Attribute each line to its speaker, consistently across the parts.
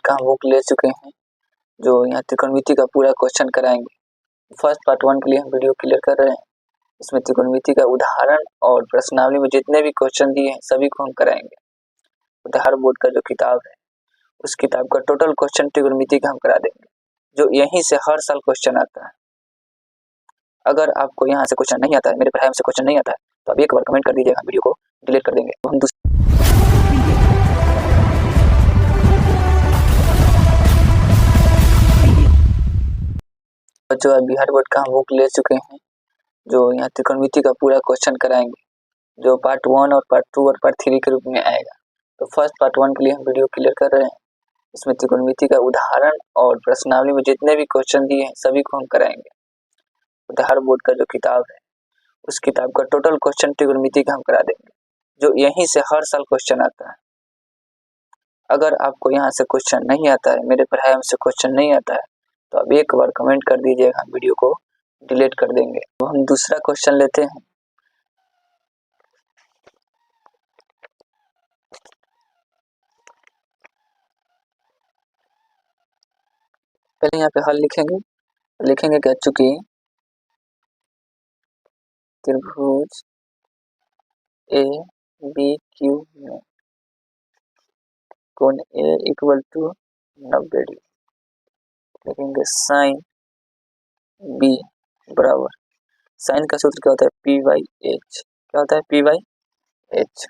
Speaker 1: का हम बुक ले चुके हैं, जो यहाँ त्रिकोणमिति का पूरा क्वेश्चन कराएंगे। फर्स्ट पार्ट 1 के लिए हम वीडियो क्लियर कर रहे हैं। इसमें त्रिकोणमिति का उदाहरण और प्रश्नावली में जितने भी क्वेश्चन दिए हैं सभी को हम कराएंगे। उदाहरण बोर्ड का जो किताब है उस किताब का टोटल क्वेश्चन त्रिकोणमिति का हम करा देंगे, जो यहीं से हर साल क्वेश्चन आता है। अगर आपको यहाँ से क्वेश्चन नहीं आता है, मेरे पढ़ाई से क्वेश्चन नहीं आता है, तो आप एक बार कमेंट कर दीजिएगा, वीडियो को डिलीट कर देंगे। हम जो बिहार बोर्ड का हम बुक ले चुके हैं, जो यहाँ त्रिकोणमिति का पूरा क्वेश्चन कराएंगे, जो पार्ट 1 और पार्ट 2 और पार्ट 3 के रूप में आएगा। तो फर्स्ट पार्ट 1 के लिए हम वीडियो क्लियर कर रहे हैं। इसमें त्रिकोणमिति का उदाहरण और प्रश्नावली में जितने भी क्वेश्चन दिए हैं सभी को हम कराएंगे। उदाहरण बोर्ड का जो किताब है उस किताब का टोटल क्वेश्चन त्रिकोणमिति का हम करा देंगे, जो यहीं से हर साल क्वेश्चन आता है। अगर आपको यहाँ से क्वेश्चन नहीं आता है, मेरे पढ़ाई से क्वेश्चन नहीं आता है, तो आप एक बार कमेंट कर दीजिएगा, वीडियो को डिलीट कर देंगे। तो हम दूसरा क्वेश्चन लेते हैं। पहले यहाँ पे हल लिखेंगे क्या, चूंकि त्रिभुज ए बी क्यू में कोण ए इक्वल टू 90 डिग्री, लिखेंगे साइन बी बराबर, साइन का सूत्र क्या होता है, पी बाई एच। क्या होता है, पी बाई एच।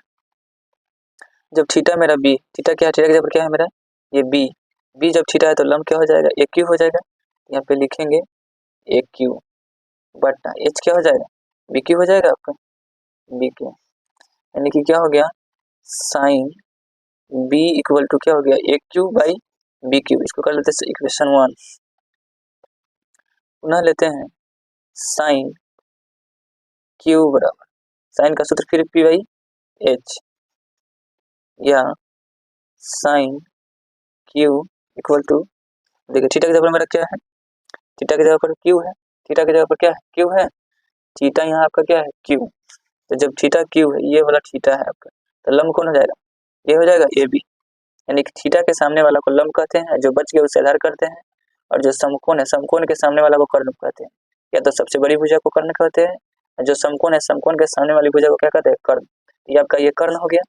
Speaker 1: जब थीटा मेरा बी, थीटा क्या है, थीटा की जगह पर क्या है मेरा, ये बी, बी जब थीटा है तो लंब क्या हो जाएगा, ए क्यू हो जाएगा। यहाँ पे लिखेंगे ए क्यू बटा एच क्या हो जाएगा, बी क्यू हो जाएगा आपका, बी क्यू, यानी कि क्या हो गया, साइन बी इक्वल टू क्या हो गया, ए क्यू बाई बी क्यू। इसको कर लेते हैं इक्वेशन 1। पुनः लेते हैं साइन क्यू बराबर, साइन का सूत्र फिर पी बाई एच, या साइन क्यू इक्वल टू, देखिए थीटा की जगह पर मेरा क्या है, थीटा की जगह पर क्यू है, थीटा की जगह पर क्या है, क्यू है, थीटा यहाँ आपका क्या है, क्यू। तो जब थीटा क्यू है, ये वाला थीटा है आपका, तो लंब कौन हो जाएगा, ये हो जाएगा ए बी, यानी कि थीटा के सामने वाला को लंब कहते हैं, जो बच गया उसे आधार करते हैं, और जो समकोण है, समकोण के सामने वाला को कर्ण कहते हैं। या तो सबसे बड़ी भुजा को कर्ण कहते हैं, जो समकोण है, समकोण के सामने वाली भुजा को क्या कहते हैं, कर्ण। ये आपका ये कर्ण हो गया,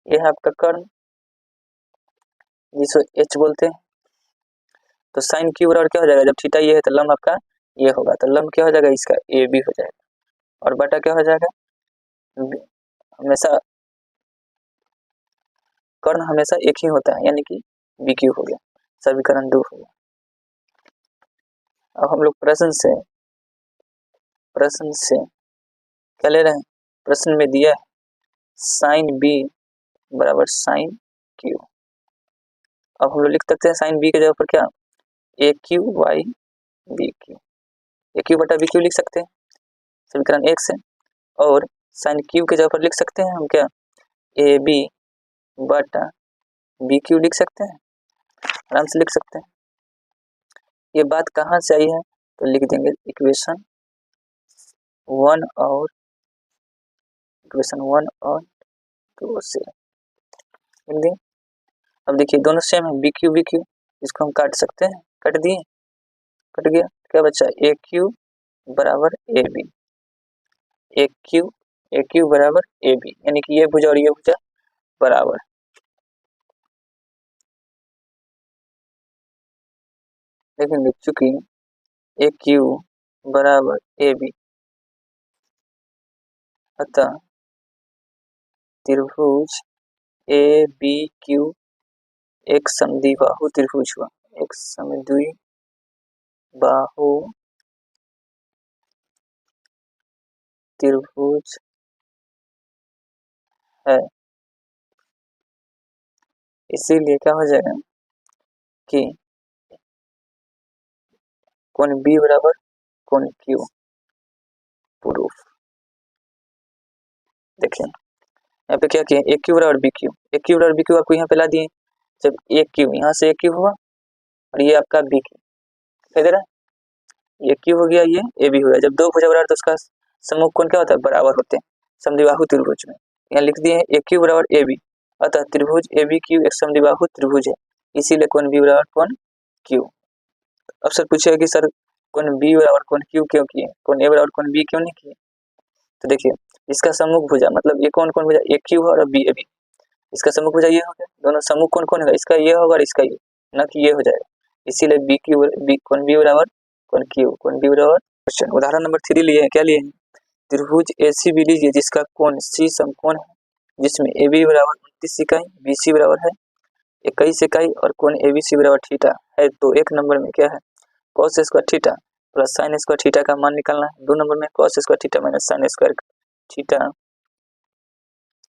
Speaker 1: ये है आपका कर्ण, जिसको एच बोलते हैं। तो साइन क्यू बराबर क्या हो जाएगा, जब थीटा ये है तो लंब आपका ये होगा, तो लंब क्या हो जाएगा, इसका ए बी हो जाएगा, और बटा क्या हो जाएगा, हमेशा कर्ण हमेशा एक ही होता है, यानी कि बी क्यू हो गया, समीकरण 2 हो गया। अब हम लोग प्रश्न से क्या ले रहे हैं, प्रश्न में दिया है साइन बी बराबर साइन क्यू। अब हम लोग लिख सकते हैं साइन बी के जगह पर क्या, A Q by B Q, A Q बटा बी क्यू लिख सकते हैं समीकरण 1 से, और साइन क्यू के जगह पर लिख सकते हैं हम क्या, ए बी बटा बी क्यू लिख सकते हैं, आराम से लिख सकते हैं। ये बात कहाँ से आई है, तो लिख देंगे इक्वेशन 1 और 2 से लिख दें। अब देखिए दोनों सेम है, बी क्यू, इसको हम काट सकते हैं, कट दिए, कट गया, क्या बचा, ए क्यू बराबर ए बी, ए क्यू बराबर ए बी, यानी कि ये भुजा और ये भुजा बराबर। लेकिन चूंकि ए क्यू बराबर ए बी, अतः त्रिभुज ए बी क्यू एक समद्विबाहु त्रिभुज हुआ, एक समद्विबाहु त्रिभुज है। इसीलिए क्या हो जाएगा कि कोण बी बराबर कोण क्यू, प्रूफ। देखिए यहाँ पे क्या किया, ए क्यू बराबर बी क्यू, ए क्यू बराबर बी क्यू आपको यहाँ पे ला दिए। जब ए क्यू यहाँ से ए क्यू हुआ और ये आपका बी क्यू, दे रहा है, ये क्यू हो गया, ये ए बी हो गया। जब दो भुजा बराबर तो उसका सम्मुख कोण क्या होता है, बराबर होते हैं समद्विबाहु त्रिभुज में। यहाँ लिख दिए ए क्यू बराबर ए बी, अतः त्रिभुज ए बी क्यू एक समद्विबाहु त्रिभुज है। इसीलिए कोण बी बराबर कोण क्यू। अब सर पूछेगा कि सर कोण बी बराबर कोण क्यू क्यों किए, कोण ए बराबर कोण बी क्यों नहीं किए। तो देखिए इसका सम्मुख भुजा मतलब ये कौन कौन भुजा, ए क्यू और बी ए बी, इसका सम्मुख भुजा ये हो गया, दोनों सम्मुख कौन कौन होगा, इसका ये होगा और इसका ये, न कि ये हो जाएगा, इसीलिए बी क्यू बी कोण बी बराबर कोण क्यू, कोण बी बराबर। क्वेश्चन उदाहरण नंबर 3 लिए हैं, क्या लिए हैं, त्रिभुज एसी बी लीजिए जिसका कोण सी समकोण है, जिसमें ए बी बराबर 29 इकाई, बी सी बराबर है 21 इकाई और कोण ए बी सी बराबर थीटा है। तो एक नंबर में क्या है cos square theta plus sine square theta का मान निकालना है। 2 नंबर में cos square theta minus sine square theta,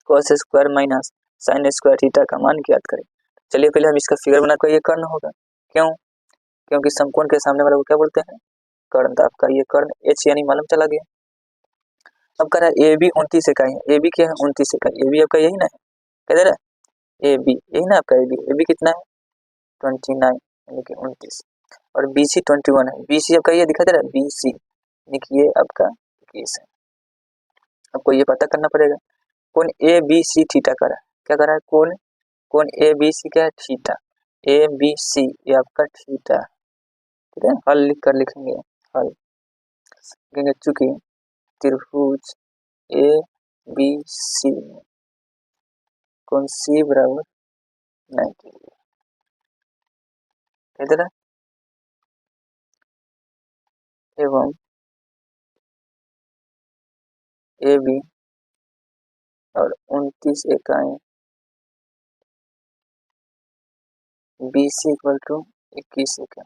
Speaker 1: cos square minus sine square theta का मान ज्ञात करें। चलिए पहले हम इसका फिगर बनाकर ये कर्ण होगा, क्यों, क्योंकि समकोण के सामने वाला को क्या बोलते हैं कर्ण, तो आपका ये कर्ण एच यानी मालूम चला गया। अब कह रहा है ए बी 29 इकाई है, ए बी क्या है 29 इकाई, ए बी आपका यही ना है, कह दे रहा है ए बी यही ना आपका, ए बी कितना है 29 यानी कि 29 और बी सी 21 है, बी सी आपका ये दिखा दे रहा है बी सी यानी कि ये आपका 21 है। आपको ये पता करना पड़ेगा कोण ए बी सी थीटा कर रहा है, क्या कर रहा है कोण ए बी सी क्या है थीटा, ए बी सी ये आपका थीटा, ठीक है। हल लिख कर लिखेंगे, हल लिखेंगे चूंकि त्रिभुज ए बी सी में कोण सी बराबर 90 इधर एवं ए बी और 29 इकाई बी सी इक्वल टू 21 इकाई।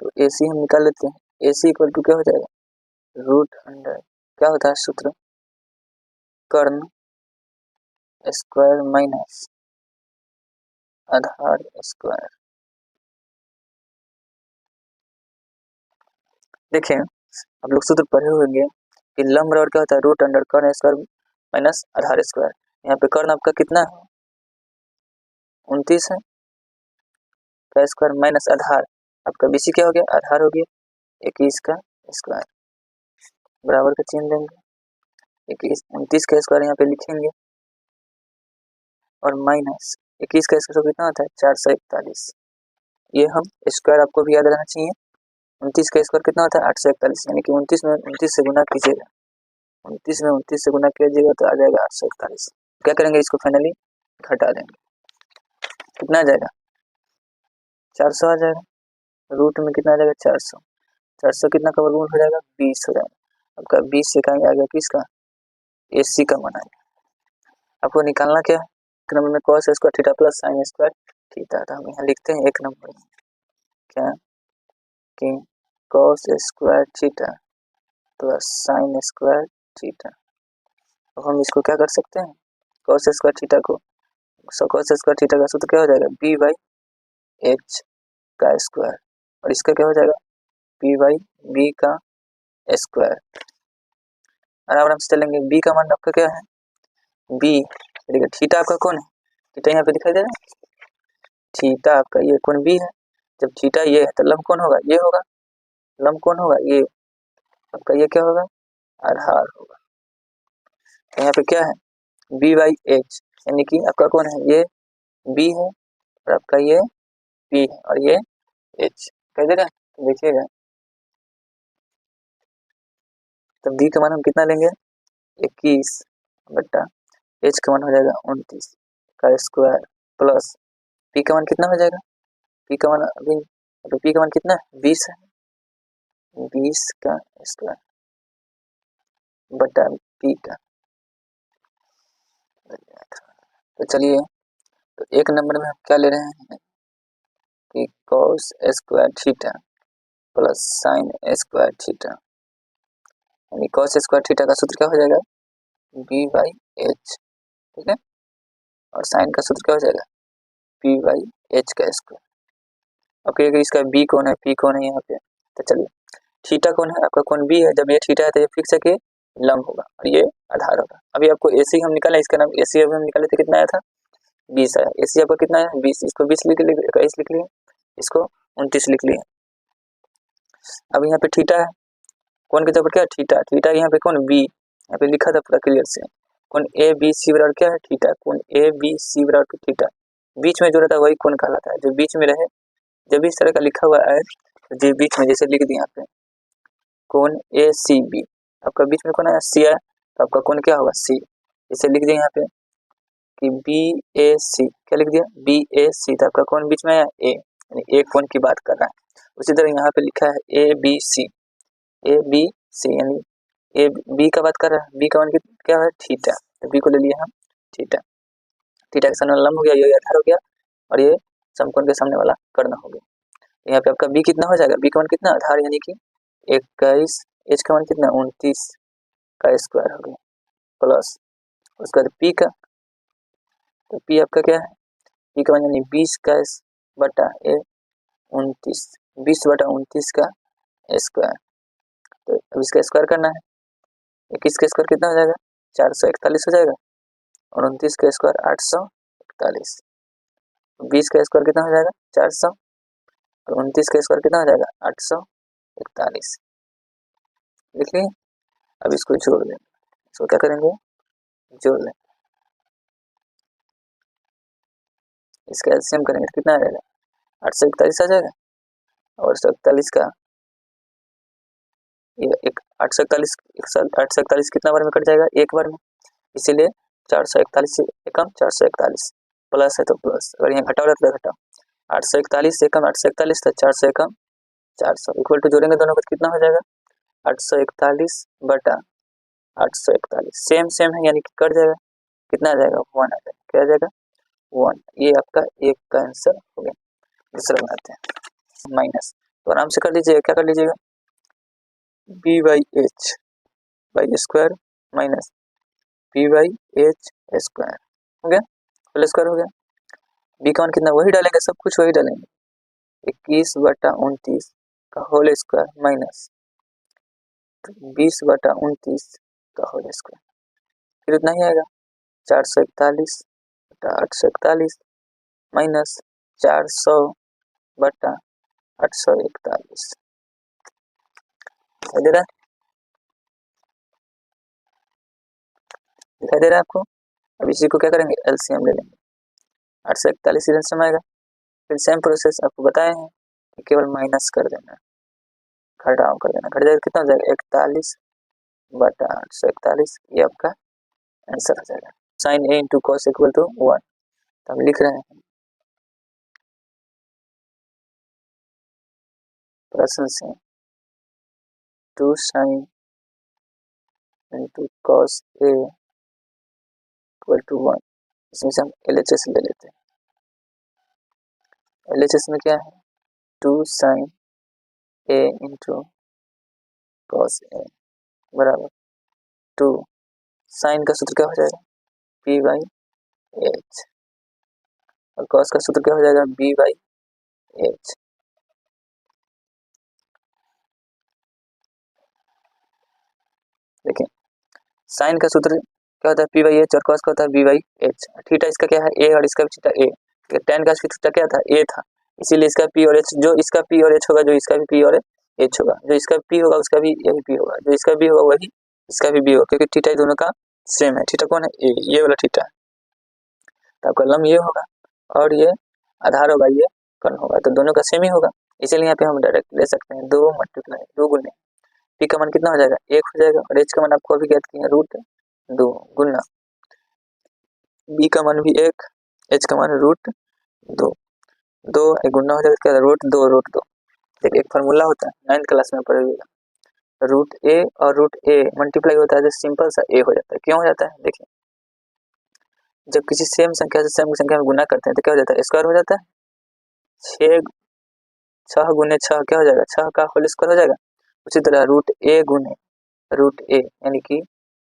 Speaker 1: तो ए सी हम निकाल लेते हैं, ए सी इक्वल टू क्या हो जाएगा रूट अंडर क्या होता है सूत्र कर्ण स्क्वायर माइनस आधार स्क्वायर। देखें आप लोग सूत्र पढ़े होंगे कि लंब बराबर क्या होता है रूट अंडर कर्ण स्क्वायर माइनस आधार स्क्वायर। यहाँ पे कर्ण आपका कितना है 29 है का स्क्वायर माइनस आधार आपका बीसी क्या हो गया आधार हो गया 21 का स्क्वायर, बराबर का चिन्ह देंगे 29 का स्क्वायर यहाँ पे लिखेंगे और माइनस 21 का स्क्वायर कितना होता है 441, ये हम स्क्वायर आपको भी याद रहना चाहिए। 29 का स्क्वायर कितना होता है 841 यानी कि 29 में 29 से गुना कीजिएगा, 29 में 29 से गुना कीजिएगा तो आ जाएगा 841। क्या करेंगे इसको फाइनली घटा देंगे, कितना आ जाएगा 400 आ जाएगा, रूट में कितना आ जाएगा 400, 400 कितना का वर्गमूल हो जाएगा 20 हो जाएगा, आपका 20 से कहीं आ गया किसका एसी का मान आएगा। आपको निकालना क्या है एक नंबर में cos square theta plus sine square theta, तो हम यहाँ लिखते हैं एक नंबर में क्या कि cos square theta plus sine square theta. अब हम इसको क्या कर सकते हैं कॉस स्क्वायर थीटा को, कॉस स्क्वायर थीटा का सूत्र क्या हो जाएगा बी बाई एच का स्क्वायर और इसका क्या हो जाएगा पी बाई बी का स्क्वायर। आराम से चलेंगे, बी का मान आपका क्या है बी, देखिए थीटा आपका कौन है थीटा यहाँ पे दिखाई दे रहा है, थीटा आपका ये कौन बी है, जब थीटा ये है तो लंब कौन होगा ये होगा, लंब कौन होगा ये आपका ये क्या होगा आधार होगा। तो यहाँ पे क्या है बी बाई एच यानी कि आपका कौन है ये बी है और आपका ये पी है और ये एच कह दे रहा है। तो देखिएगा तो बी का मान हम कितना लेंगे 21 बट्टा एच का मान हो जाएगा 29 का स्क्वायर प्लस पी का मान कितना हो जाएगा, पी का मान अभी तो पी का मान कितना है 20 है, 20 का स्क्वायर बटा पी का। तो चलिए तो एक नंबर में हम क्या ले रहे हैं कि cos square theta plus sine square theta यानी cos स्क्वायर थीटा का सूत्र क्या हो जाएगा बी बाई एच, ठीक है, और साइन का सूत्र क्या हो जाएगा पी बाई एच का स्क्वायर। अब कहिएगा इसका बी कौन है पी कौन है यहाँ पे, तो चलिए थीटा कौन है आपका कौन बी है, जब ये थीटा है तो ये फिक्स है कि लंब होगा और ये आधार होगा। अभी आपको एसी हम निकाला, इसका नाम एसी अभी हम निकाले थे कितना आया था 20 आया, एसी आपका कितना है 20, इसको 20 लिख लिए 21 लिख लिए, इसको 29 लिख लिए। अब यहाँ पे थीटा है कौन के जगह पर क्या थीटा, थीटा यहाँ पे कौन बी यहाँ पे लिखा था पूरा क्लियर से, कोण ए बी सी बराबर क्या है, थीटा। कोण ए बी सी बराबर थीटा, बीच में जो रहता है वही कोण कहलाता है, जो बीच में रहे। जब इस तरह का लिखा हुआ है जो बीच में, जैसे लिख दिया यहाँ पे कोण ए सी बी, आपका बीच में कोण आया सी है, तो आपका कोण क्या होगा सी। इसे लिख दिया यहाँ पे कि बी ए सी, क्या लिख दिया बी ए सी, तो आपका कोण बीच में आया ए, यानी एक कोण की बात कर रहा है। उसी तरह यहाँ पे लिखा है A B C, A B C यानी ए बी का बात कर रहा है, बी का मान क्या है थीटा, तो बी को ले लिया हम थीटा। थीटा के सामने लंब हो गया, ये आधार हो गया, और ये समकोण के सामने वाला कर्ण हो गया। यहाँ पे आपका बी कितना हो जाएगा, बी का मान कितना आधार यानी कि 21, एच का मान कितना 29 का स्क्वायर हो गया, प्लस उसके बाद पी का, तो पी आपका क्या है, पी का मान यानी 20 का बटा 29, 20/29 का स्क्वायर। तो अब इसका स्क्वायर करना है, 21 का स्क्वायर कितना हो जाएगा 441 हो जाएगा, और 29 का स्क्वायर 841, 20 का स्क्वायर कितना हो जाएगा 400, और 29 का स्क्वायर कितना हो जाएगा 841। देखिए अब इसको जोड़ लें, इसको क्या करेंगे जोड़ लें, इसका एलसीएम करेंगे तो कितना आ जाएगा 841 आ जाएगा, और 141 का ये एक 841 कितना बार में कट जाएगा एक बार में, इसीलिए 441 एकम 441 प्लस है तो प्लस, अगर यहाँ घटाओ रहता है घटाओ, 841 एकम 841 था 400 एकम 400 इक्वल टू जोड़ेंगे दोनों को कितना हो जाएगा 841 बटा 841, सेम सेम है यानी कि कट जाएगा, कितना आ जाएगा 1 आ जाएगा, क्या आ जाएगा 1। ये आपका एक का आंसर हो गया। दूसरा बनाते हैं माइनस, तो आराम से कर लीजिएगा, क्या कर लीजिएगा B by H by square minus B by H square हो गया, होल स्क्वायर हो गया। बी का मान कितना वही डालेंगे, सब कुछ वही डालेंगे, 21/29 का होल स्क्वायर माइनस 20/29 का होल स्क्वायर, फिर उतना ही आएगा 441 बटा 841 माइनस 400/841 दिखाई दे रहा है, दिखाई दे रहा है आपको। अब इसी को क्या करेंगे एलसीएम ले लेंगे, 841 एलसीएम आएगा, फिर सेम प्रोसेस आपको बताए हैं कि केवल माइनस कर देना, घटाव कर देना, घट जाएगा कितना हो जाएगा 41/841, ये आपका आंसर हो जाएगा। Sine A into cos equal to 1, तो हम लिख रहे हैं प्रश्न से 2 sine into cos A equal to 1, इसमें से हम LHS ले लेते हैं। LHS में क्या है 2 साइन ए इंटू कॉस ए बराबर 2, साइन का सूत्र क्या हो जाएगा पी बाई एच, और कॉस का सूत्र क्या हो जाएगा बी बाई एच। देखिए साइन का सूत्र क्या होता है पी बाई एच, और कॉस का होता है बी बाई एच। थीटा इसका क्या है ए, और इसका भी थीटा ए, टेन का थीटा क्या था ए था, इसीलिए इसका पी और एच, जो इसका पी और एच होगा, जो इसका भी पी और एच होगा, जो इसका पी होगा उसका भी यही पी होगा, जो इसका भी होगा वही इसका भी होगा, क्योंकि थीटा दोनों का सेम है। थीटा कौन है ए, ये वाला थीटा, तो आपका लंब ये होगा और ये आधार होगा, ये कर्ण होगा, तो दोनों का सेम ही होगा, इसीलिए यहाँ पे हम डायरेक्ट ले सकते हैं 2 मल्टीप्लाई 2 गुने पी का मान कितना हो जाएगा 1 हो जाएगा, और एच का मान आपको अभी ज्ञात किया √2 गुना बी का मान भी 1, एच का मान √2, 2 गुना हो जाएगा √2 देखिए एक फार्मूला होता है 9th क्लास में पढ़िएगा, √a और √a मल्टीप्लाई होता है तो सिंपल सा a हो जाता है। क्यों हो जाता है देखिए, जब किसी सेम संख्या से सेम संख्या में गुना करते हैं तो क्या हो जाता है स्क्वायर हो जाता है, 6 गुने 6 क्या हो जाएगा 6 का होल स्क्वायर हो जाएगा। उसी तरह √a गुने √a यानी कि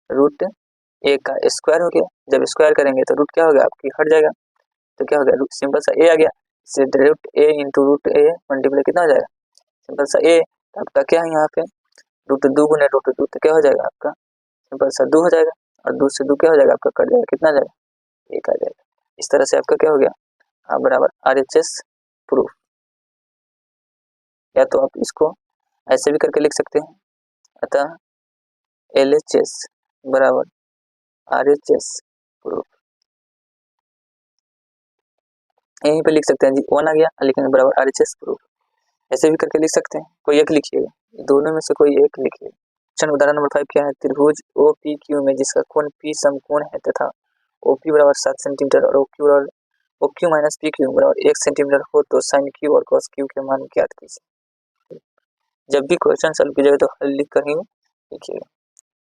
Speaker 1: √a का स्क्वायर हो गया, जब स्क्वायर करेंगे तो रूट क्या हो गया आपकी हट जाएगा, तो क्या हो गया सिंपल सा a आ गया, इससे √a इंटू √a मल्टीप्लाई कितना हो जाएगा सिंपल सा a, आपका क्या है यहाँ पे √2 गुने √2, तो क्या हो जाएगा आपका सिंपल सा 2 हो जाएगा, और 2 से 2 क्या हो जाएगा आपका कट जाएगा, कितना आ जाएगा 1 आ जाएगा। इस तरह से आपका क्या हो गया बराबर RHS प्रूफ, या तो आप इसको ऐसे भी करके लिख सकते हैं, अतः LHS बराबर RHS प्रूफ। यहीं पे लिख सकते हैं जी, 1 आ गया, लिखेंगे बराबर RHS प्रूफ। ऐसे भी करके लिख सकते हैं, कोई एक लिखिएगा, दोनों में से कोई एक लिखिए। क्वेश्चन उदाहरण नंबर 5 क्या है, त्रिभुज OPQ में जिसका कोण P समकोण है तथा OP बराबर 7 सेंटीमीटर और OQ माइनस PQ बराबर 1 सेंटीमीटर हो तो साइन Q और कॉस Q के मान ज्ञात कीजिए। जब भी क्वेश्चन सॉल्व कीजिएगा तो हल लिख कर ही लिखिएगा।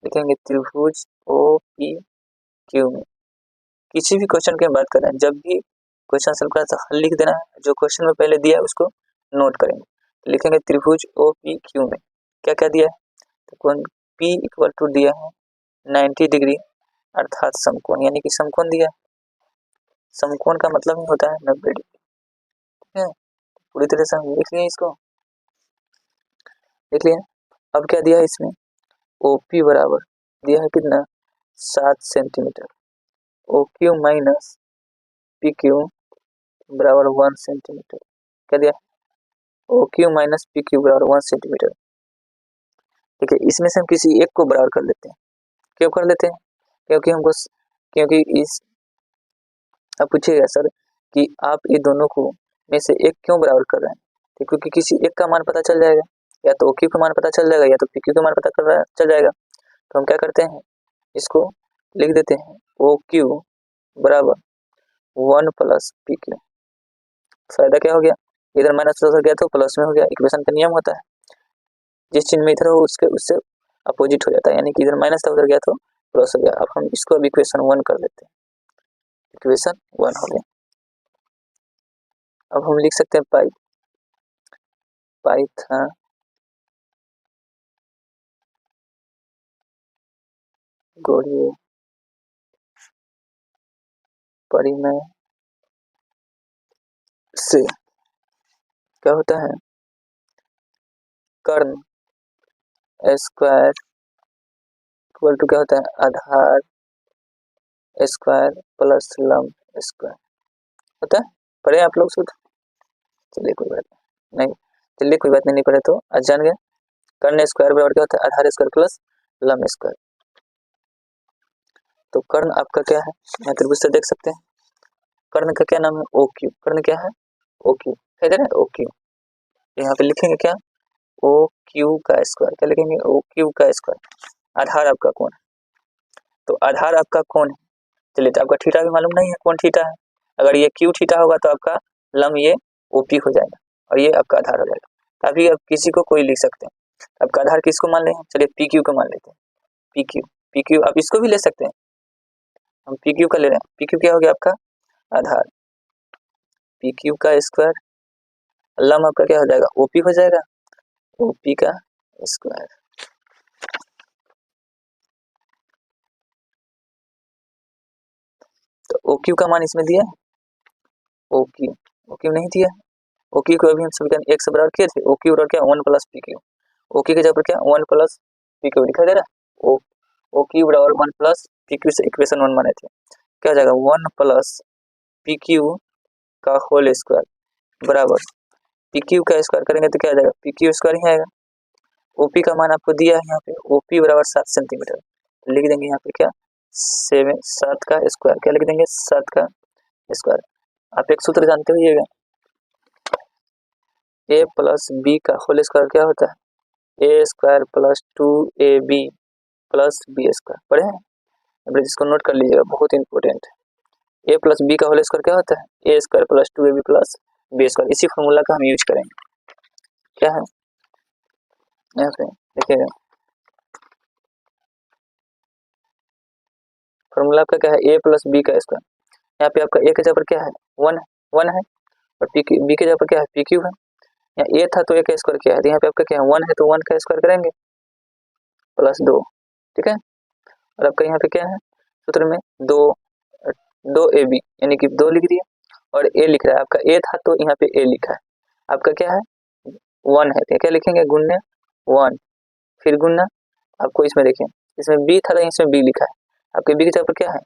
Speaker 1: लिखेंगे त्रिभुज OPQ में, किसी भी क्वेश्चन की बात कर रहे हैं, जब भी क्वेश्चन सॉल्व करें तो हल लिख देना है, जो क्वेश्चन में पहले दिया है उसको नोट करेंगे। तो लिखेंगे त्रिभुज OPQ में क्या क्या दिया है, तो कोण P इक्वल टू दिया है 90 डिग्री अर्थात समकोण, यानी कि समकोण दिया है। समकोण का मतलब ही होता है 90 डिग्री। ठीक है, पूरी तरह से हम लिख लिए इसको, लिख लिए। अब क्या दिया है इसमें, OP बराबर दिया है कितना 7 सेंटीमीटर, OQ माइनस PQ बराबर 1 सेंटीमीटर। क्या दिया, OQ माइनस PQ बराबर 1 सेंटीमीटर। ठीक है, इसमें से हम किसी एक को बराबर कर लेते हैं। क्यों कर लेते हैं, क्योंकि इस, अब पूछिएगा सर कि आप ये दोनों को में से एक क्यों बराबर कर रहे हैं, तो क्योंकि किसी एक का मान पता चल जाएगा, या तो OQ का मान पता चल जाएगा या तो PQ का मान पता चल जाएगा। तो हम क्या करते हैं, इसको लिख देते हैं OQ बराबर 1 प्लस PQ। फायदा क्या हो गया, इधर माइनस उधर गया तो प्लस में हो गया, इक्वेशन का नियम होता है, जिस चिन्ह में इधर हो उससे अपोजिट हो जाता है, यानी कि इधर माइनस था उधर गया तो प्लस हो गया। अब हम इसको अब इक्वेशन 1 कर लेते हैं, इक्वेशन 1 हो गया। अब हम लिख सकते हैं पाइथन गोलीय परिमेय से क्या होता है, कर्ण स्क्वायर इक्वल टू क्या होता है, आधार स्क्वायर प्लस लंब स्क्वायर होता है। पढ़े आप लोग शुद्ध, चलिए कोई बात नहीं, चलिए कोई बात नहीं पढ़े तो आज जान गए। कर्ण स्क्वायर बराबर क्या होता है, आधार स्क्वायर प्लस लंब स्क्वायर। तो कर्ण आपका क्या है, यहाँ त्रिभुज से देख सकते हैं, कर्ण का क्या नाम है, OQ। कर्ण क्या है, OQ है ना, OQ। यहाँ पे लिखेंगे क्या, OQ का स्क्वायर, क्या लिखेंगे, OQ का स्क्वायर। आधार आपका कौन है, तो आधार आपका कौन है, चलिए तो आपका थीटा भी मालूम नहीं है कौन थीटा है, अगर ये Q थीटा होगा तो आपका लंब ये OP हो जाएगा और ये आपका आधार हो जाएगा। अभी आप किसी को कोई लिख सकते हैं, आपका आधार किसको मान लें, चलिए PQ को मान लेते हैं, PQ आप इसको भी ले सकते हैं, हम PQ का ले रहे हैं। PQ क्या हो गया आपका आधार, PQ का स्क्वायर, लंब आपका क्या हो जाएगा, OP हो जाएगा, OP का स्क्वायर। तो OQ का मान इसमें दिया है, OQ नहीं दिया, OQ को अभी हम समीकरण 1 से बराबर किए थे, OQ बराबर क्या 1 प्लस PQ, OQ के जगह पर क्या 1 प्लस PQ दिखाई दे रहा है, OQ बराबर 1 प्लस PQ से इक्वेशन 1 बने थे, क्या हो जाएगा 1 प्लस PQ का होल स्क्वायर बराबर PQ का स्क्वायर करेंगे तो क्या आ जाएगा, PQ स्क्वायर ही आएगा। OP का मान आपको दिया है यहाँ पे, OP बराबर 7 सेंटीमीटर, तो लिख देंगे यहाँ पे क्या 7 का स्क्वायर, क्या लिख देंगे 7 का स्क्वायर। आप एक सूत्र जानते होइएगा, A प्लस B का होल स्क्वायर क्या होता है, A square plus 2AB plus B square. पढ़े हैं, अब इसको नोट कर लीजिएगा, बहुत इंपॉर्टेंट है। A प्लस B का होल स्क्वायर क्या होता है, A square plus 2AB plus B square. इसी फॉर्मूला का हम यूज करेंगे, क्या है यहाँ पे देखिएगा, फॉर्मूला आपका क्या है, A प्लस B का स्क्वायर। यहाँ पे आपका A के जगह पर क्या है 1 है और B के जगह पर क्या है PQ है। यहाँ A था तो A का स्क्वायर क्या है, तो यहाँ पे आपका क्या है 1 है तो 1 का स्क्वायर करेंगे प्लस 2। ठीक है, और आपका यहाँ पे क्या है सूत्र में 2AB यानी कि 2 लिख दिए और A लिख रहा है, आपका A था तो यहाँ पे A लिखा है, आपका क्या है 1 है तो क्या लिखेंगे गुणा 1, फिर गुणा आपको इसमें देखिए, इसमें B था तो इसमें B लिखा है, आपके B की जगह पर क्या है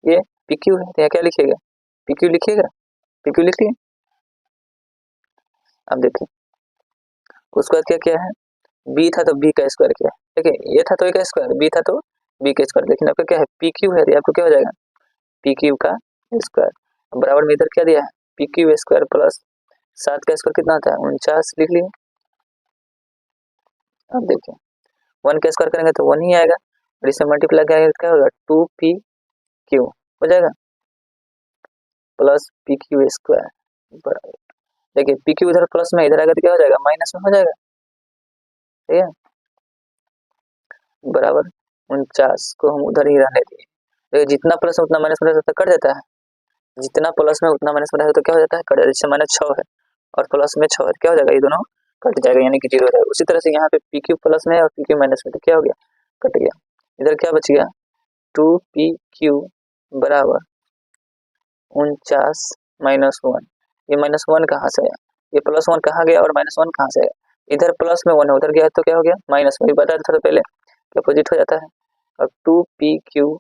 Speaker 1: ये PQ है, तो यहाँ क्या लिखिएगा PQ लिखिएगा, PQ लिख लिए। अब देखिए उसके बाद क्या क्या है, B था तो B का स्क्वायर किया, ठीक है, A था तो A का स्क्वायर, B था तो बी का स्क्वायर, लेकिन आपका क्या है पी क्यू है, तो आपको क्या हो जाएगा पी क्यू का स्क्वायर बराबर में इधर क्या दिया है पी क्यू स्क्वायर प्लस 7 का स्क्वायर कितना होता है 49 लिख लिए। अब देखिए 1 का स्क्वायर करेंगे तो 1 ही आएगा और इसे मल्टीप्लाई करेंगे तो क्या होगा 2 पी क्यू हो जाएगा प्लस पी क्यू स्क्वायर बराबर, देखिए पी क्यू इधर प्लस में इधर आएगा तो क्या हो जाएगा माइनस में हो जाएगा, ठीक है बराबर 49 को हम उधर ही रहने दिए। देखिए जितना प्लस में उतना माइनस में रहता है कट जाता है, जितना प्लस में उतना माइनस में रहता है तो क्या हो जाता है कट जाता है, जैसे माइनस 6 है और प्लस में 6 है क्या हो जाएगा ये दोनों कट जाएगा यानी कि 0 हो जाएगा। उसी तरह से यहाँ पे पी क्यू प्लस में और पी क्यू माइनस में तो क्या हो गया कट गया, इधर क्या बच गया 2 पी क्यू बराबर 49 -1, ये -1 कहाँ से आया, ये +1 कहाँ गया और -1 कहाँ से आया, इधर प्लस में 1 है उधर गया तो क्या हो गया माइनस में, बताया था पहले कि अपोजिट हो जाता है। अब 2 पी क्यू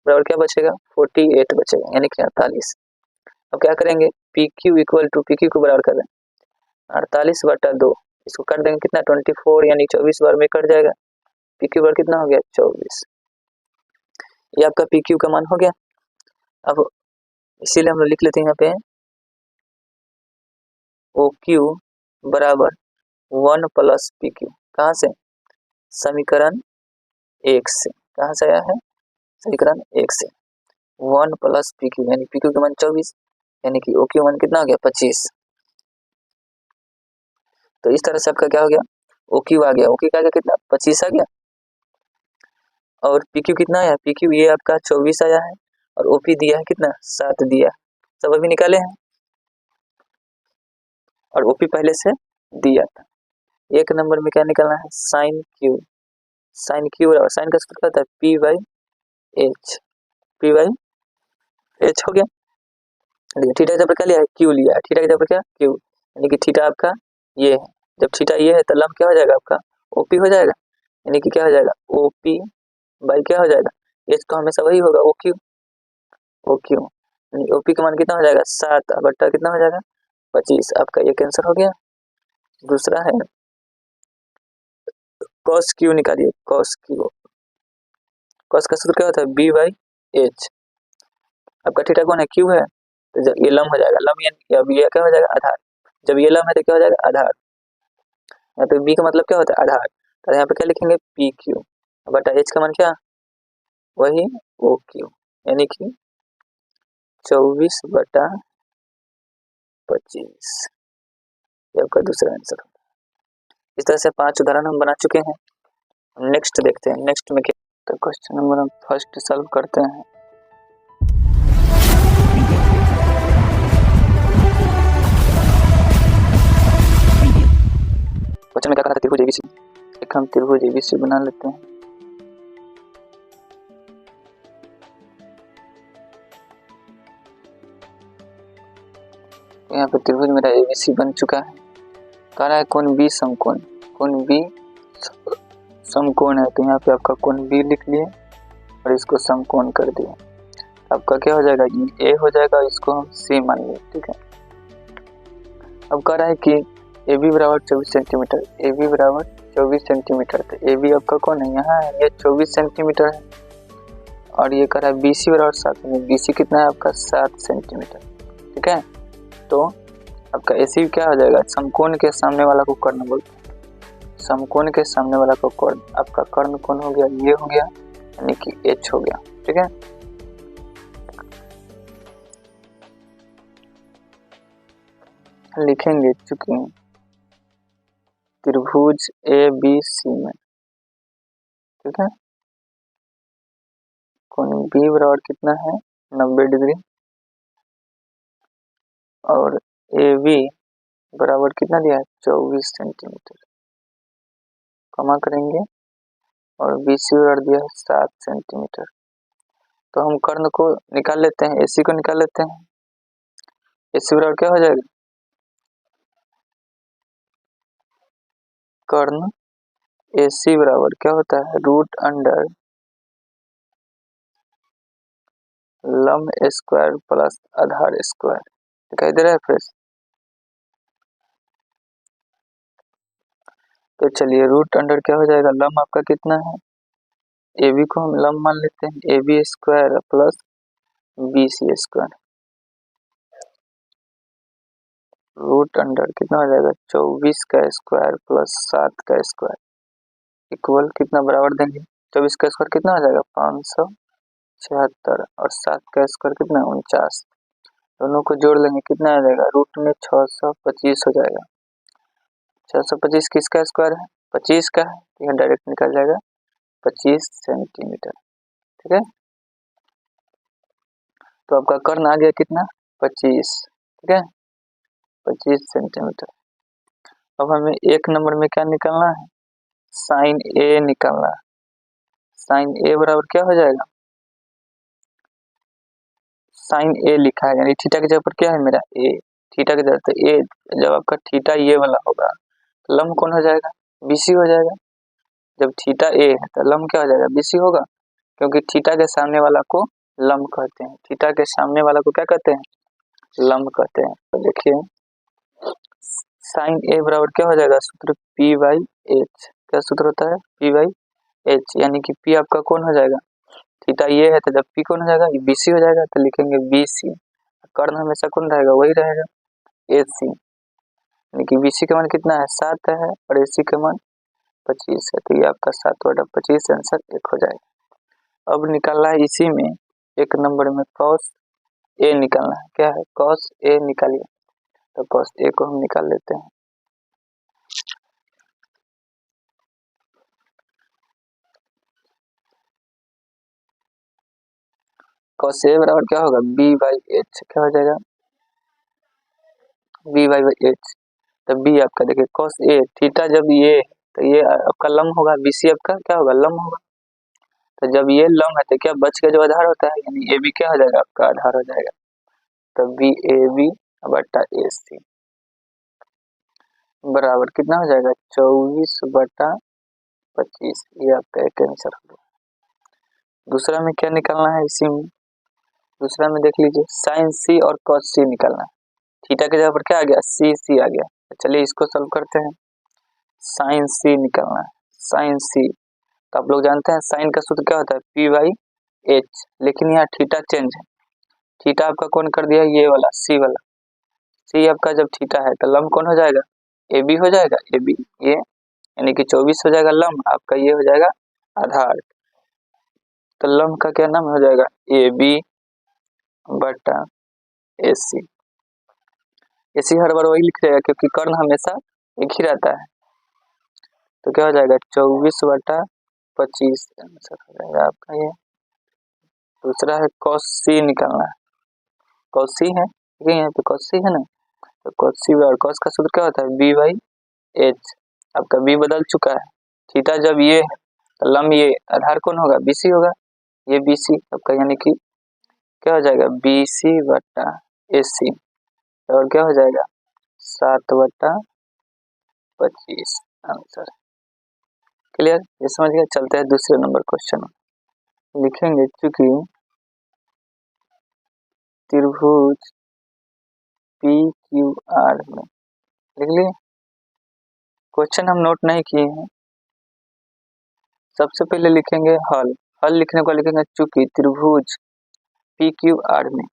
Speaker 1: बराबर क्या बचेगा 48 बचेगा यानी कि 48। अब क्या करेंगे P Q equal to P Q को बराबर कर दें 48/2, इसको कर देंगे कितना 24 यानी 24 बार में कट जाएगा, पी क्यू बार कितना हो गया 24, ये आपका पी क्यू का मान हो गया। अब इसीलिए हम लोग लिख लेते हैं यहाँ पे ओ क्यू बराबर 1 प्लस पी क्यू, कहाँ से समीकरण 1 से, कहाँ से आया है समीकरण 1 से 1 प्लस पी क्यू यानी पी क्यू का मान 24 यानी कि ओ क्यू मान कितना हो गया 25। तो इस तरह से आपका क्या हो गया ओ क्यू आ गया, ओ क्यू का कितना 25 आ गया और पी क्यू कितना आया पी क्यू ये आपका 24 आया है और ओपी दिया है कितना 7 दिया है, सब अभी निकाले हैं और ओपी पहले से दिया था। एक नंबर में क्या निकालना है साइन क्यू, साइन क्यू और साइन का सूत्र क्या होता है P by H, P by H हो गया। देखिए थीटा की जगह पर क्या लिया है क्यू लिया है, थीटा की जगह पर क्या क्यू यानी कि थीटा आपका ये है, जब थीटा ये है तो लंब क्या हो जाएगा आपका ओपी हो जाएगा यानी कि क्या हो जाएगा ओपी बाई क्या हो जाएगा एच तो हमेशा वही होगा ओ क्यू, ओ क्यू यानी ओपी का मान कितना हो जाएगा 7 बट्टा कितना हो जाएगा 25, आपका ये कैंसर हो गया। दूसरा है कॉस क्यू निकालिए, कॉस क्यू, कॉस का सूत्र क्या होता है बी बाई एच, आपका थीटा कौन है क्यू है तो जब ये लंब हो जाएगा लंब यानी अब ये क्या हो जाएगा आधार, जब ये लंब है तो क्या हो जाएगा आधार, यहाँ पे बी का मतलब क्या होता है आधार तो यहाँ पे क्या लिखेंगे पी क्यू बटा एच का मान क्या वही ओ क्यू यानी कि 24/25, ये आपका दूसरा आंसर। इस तरह से 5 उदाहरण हम बना चुके हैं, नेक्स्ट देखते हैं नेक्स्ट में क्या। तो क्वेश्चन नंबर हम फर्स्ट सॉल्व करते हैं। क्वेश्चन में क्या कहा था त्रिभुज एबीसी, एक हम त्रिभुज एबीसी बना लेते हैं। यहाँ पे त्रिभुज मेरा एबीसी बन चुका है, कह रहा है कोण बी समकोण, कोण बी समकोण है तो यहाँ पे आपका कोण बी लिख लिए और इसको समकोण कर दिया, आपका क्या हो जाएगा ए हो जाएगा, इसको हम सी मान लिए ठीक है। अब कह रहा है कि ए बी बराबर 24 सेंटीमीटर, ए बी बराबर 24 सेंटीमीटर, तो ए बी आपका कौन है यहाँ है ये 24 सेंटीमीटर है और ये कह रहा है बी सी बराबर 7, बी सी कितना है आपका 7 सेंटीमीटर ठीक है। तो आपका ए सी क्या हो जाएगा समकोण के सामने वाला को कर्ण बोलते हैं, समकोण के सामने वाला को कर्ण, आपका कर्ण कौन हो गया ये हो गया यानी कि एच हो गया ठीक है। लिखेंगे चूंकि त्रिभुज ए बी सी में ठीक है कोण बी बराबर कितना है 90 डिग्री और ए बी बराबर कितना दिया है 24 सेंटीमीटर, कमा करेंगे और बी सी बराबर दिया है 7 सेंटीमीटर। तो हम कर्ण को निकाल लेते हैं, एसी को निकाल लेते हैं, एसी बराबर क्या हो जाएगा कर्ण एसी बराबर क्या होता है रूट अंडर लंब स्क्वायर प्लस आधार स्क्वायर, दिखाई दे रहा है फ्रेंड्स। तो चलिए रूट अंडर क्या हो जाएगा लंब आपका कितना है ए बी को हम लंब मान लेते हैं, A B square plus B C square root under कितना हो जाएगा 24 का स्क्वायर प्लस 7 का स्क्वायर इक्वल कितना बराबर देंगे 24 का स्क्वायर कितना हो जाएगा 576 और 7 का स्क्वायर कितना 49, दोनों को जोड़ लेंगे कितना आ जाएगा रूट में 625 हो जाएगा। 625 किसका स्क्वायर है 25 का है, यह डायरेक्ट निकल जाएगा 25 सेंटीमीटर। ठीक है, तो आपका कर्ण आ गया कितना 25। ठीक है, 25 सेंटीमीटर। अब हमें एक नंबर में क्या निकालना है साइन ए निकालना है। साइन ए बराबर क्या हो जाएगा साइन ए लिखा है यानी थीटा की जगह पर क्या है मेरा ए, थीटा की जगह पर ए, जब आपका थीटा ये वाला होगा तो लंब कौन हो जाएगा बीसी हो जाएगा। जब थीटा ए है तो लंब क्या हो जाएगा बीसी होगा, क्योंकि थीटा के सामने वाला को लंब कहते हैं, थीटा के सामने वाला को क्या कहते हैं लंब कहते हैं। तो देखिए साइन ए बराबर क्या हो जाएगा सूत्र पी बाई एच, क्या सूत्र होता है पी बाई एच, यानी कि पी आपका कौन हो जाएगा थीटा ये है तो जब पी कौन हो जाएगा ये बीसी हो जाएगा तो लिखेंगे बीसी, कर्ण हमेशा कौन रहेगा वही रहेगा एसी, यानी कि बीसी का मान कितना है 7 है और एसी का मान 25 है, तो ये आपका 7/25 आंसर 1 हो जाएगा। अब निकालना है इसी में एक नंबर में कॉस ए निकालना है, क्या है कॉस ए निकालिए, तो कॉस ए को हम निकाल लेते हैं। कॉस ए बराबर क्या होगा बी बाई एच, क्या हो जाएगा बी बाई एच, तो बी आपका देखिए कॉस ए थीटा जब ये तो ये आपका लंब होगा बीसी आपका क्या होगा लंब होगा, तो जब ये लंब है तो क्या बच का जो आधार होता है यानी ए बी क्या हो जाएगा आपका आधार हो जाएगा, तो बी ए बी बटा ए सी बराबर कितना हो जाएगा 24/25, ये आपका एक आंसर होगा। दूसरा में क्या निकालना है इसी में, दूसरा में देख लीजिए साइन सी और कॉस सी निकालना है, थीटा की जगह पर क्या आ गया सी सी आ गया, चलिए इसको सॉल्व करते हैं। साइन सी निकालना है, साइन सी तो आप लोग जानते हैं साइन का सूत्र क्या होता है पी बाई एच, लेकिन यहाँ थीटा चेंज है, थीटा आपका कौन कर दिया ये वाला सी वाला, सी आपका जब थीटा है तो लंब कौन हो जाएगा ए बी हो जाएगा ए बी ये, यानी कि 24 हो जाएगा लंब आपका ये हो जाएगा आधार, तो लंब का क्या नाम हो जाएगा ए बी बटा ए सी, ए सी हर बार वही लिख जाएगा क्योंकि कर्ण हमेशा एक ही रहता है, तो क्या हो जाएगा 24/25 आंसर हो जाएगा आपका ये। दूसरा है कॉस सी निकालना है, कॉस सी है ठीक है यहाँ पे कॉस सी है ना, तो कॉस सी और कॉस का सूत्र क्या होता है बी बाई एच, आपका बी बदल चुका है, थीटा जब ये है तो लंब ये आधार कौन होगा बीसी होगा, ये बीसी आपका यानी कि क्या हो जाएगा बीसी बटा एसी और क्या हो जाएगा 7/25 आंसर। क्लियर, ये समझ गया। चलते हैं दूसरे नंबर क्वेश्चन में, लिखेंगे चूंकि त्रिभुज पी क्यू आर में, लिख लिए क्वेश्चन हम नोट नहीं किए हैं, सबसे पहले लिखेंगे हल, हल लिखने को लिखेंगे चूंकि त्रिभुज पी क्यू आर में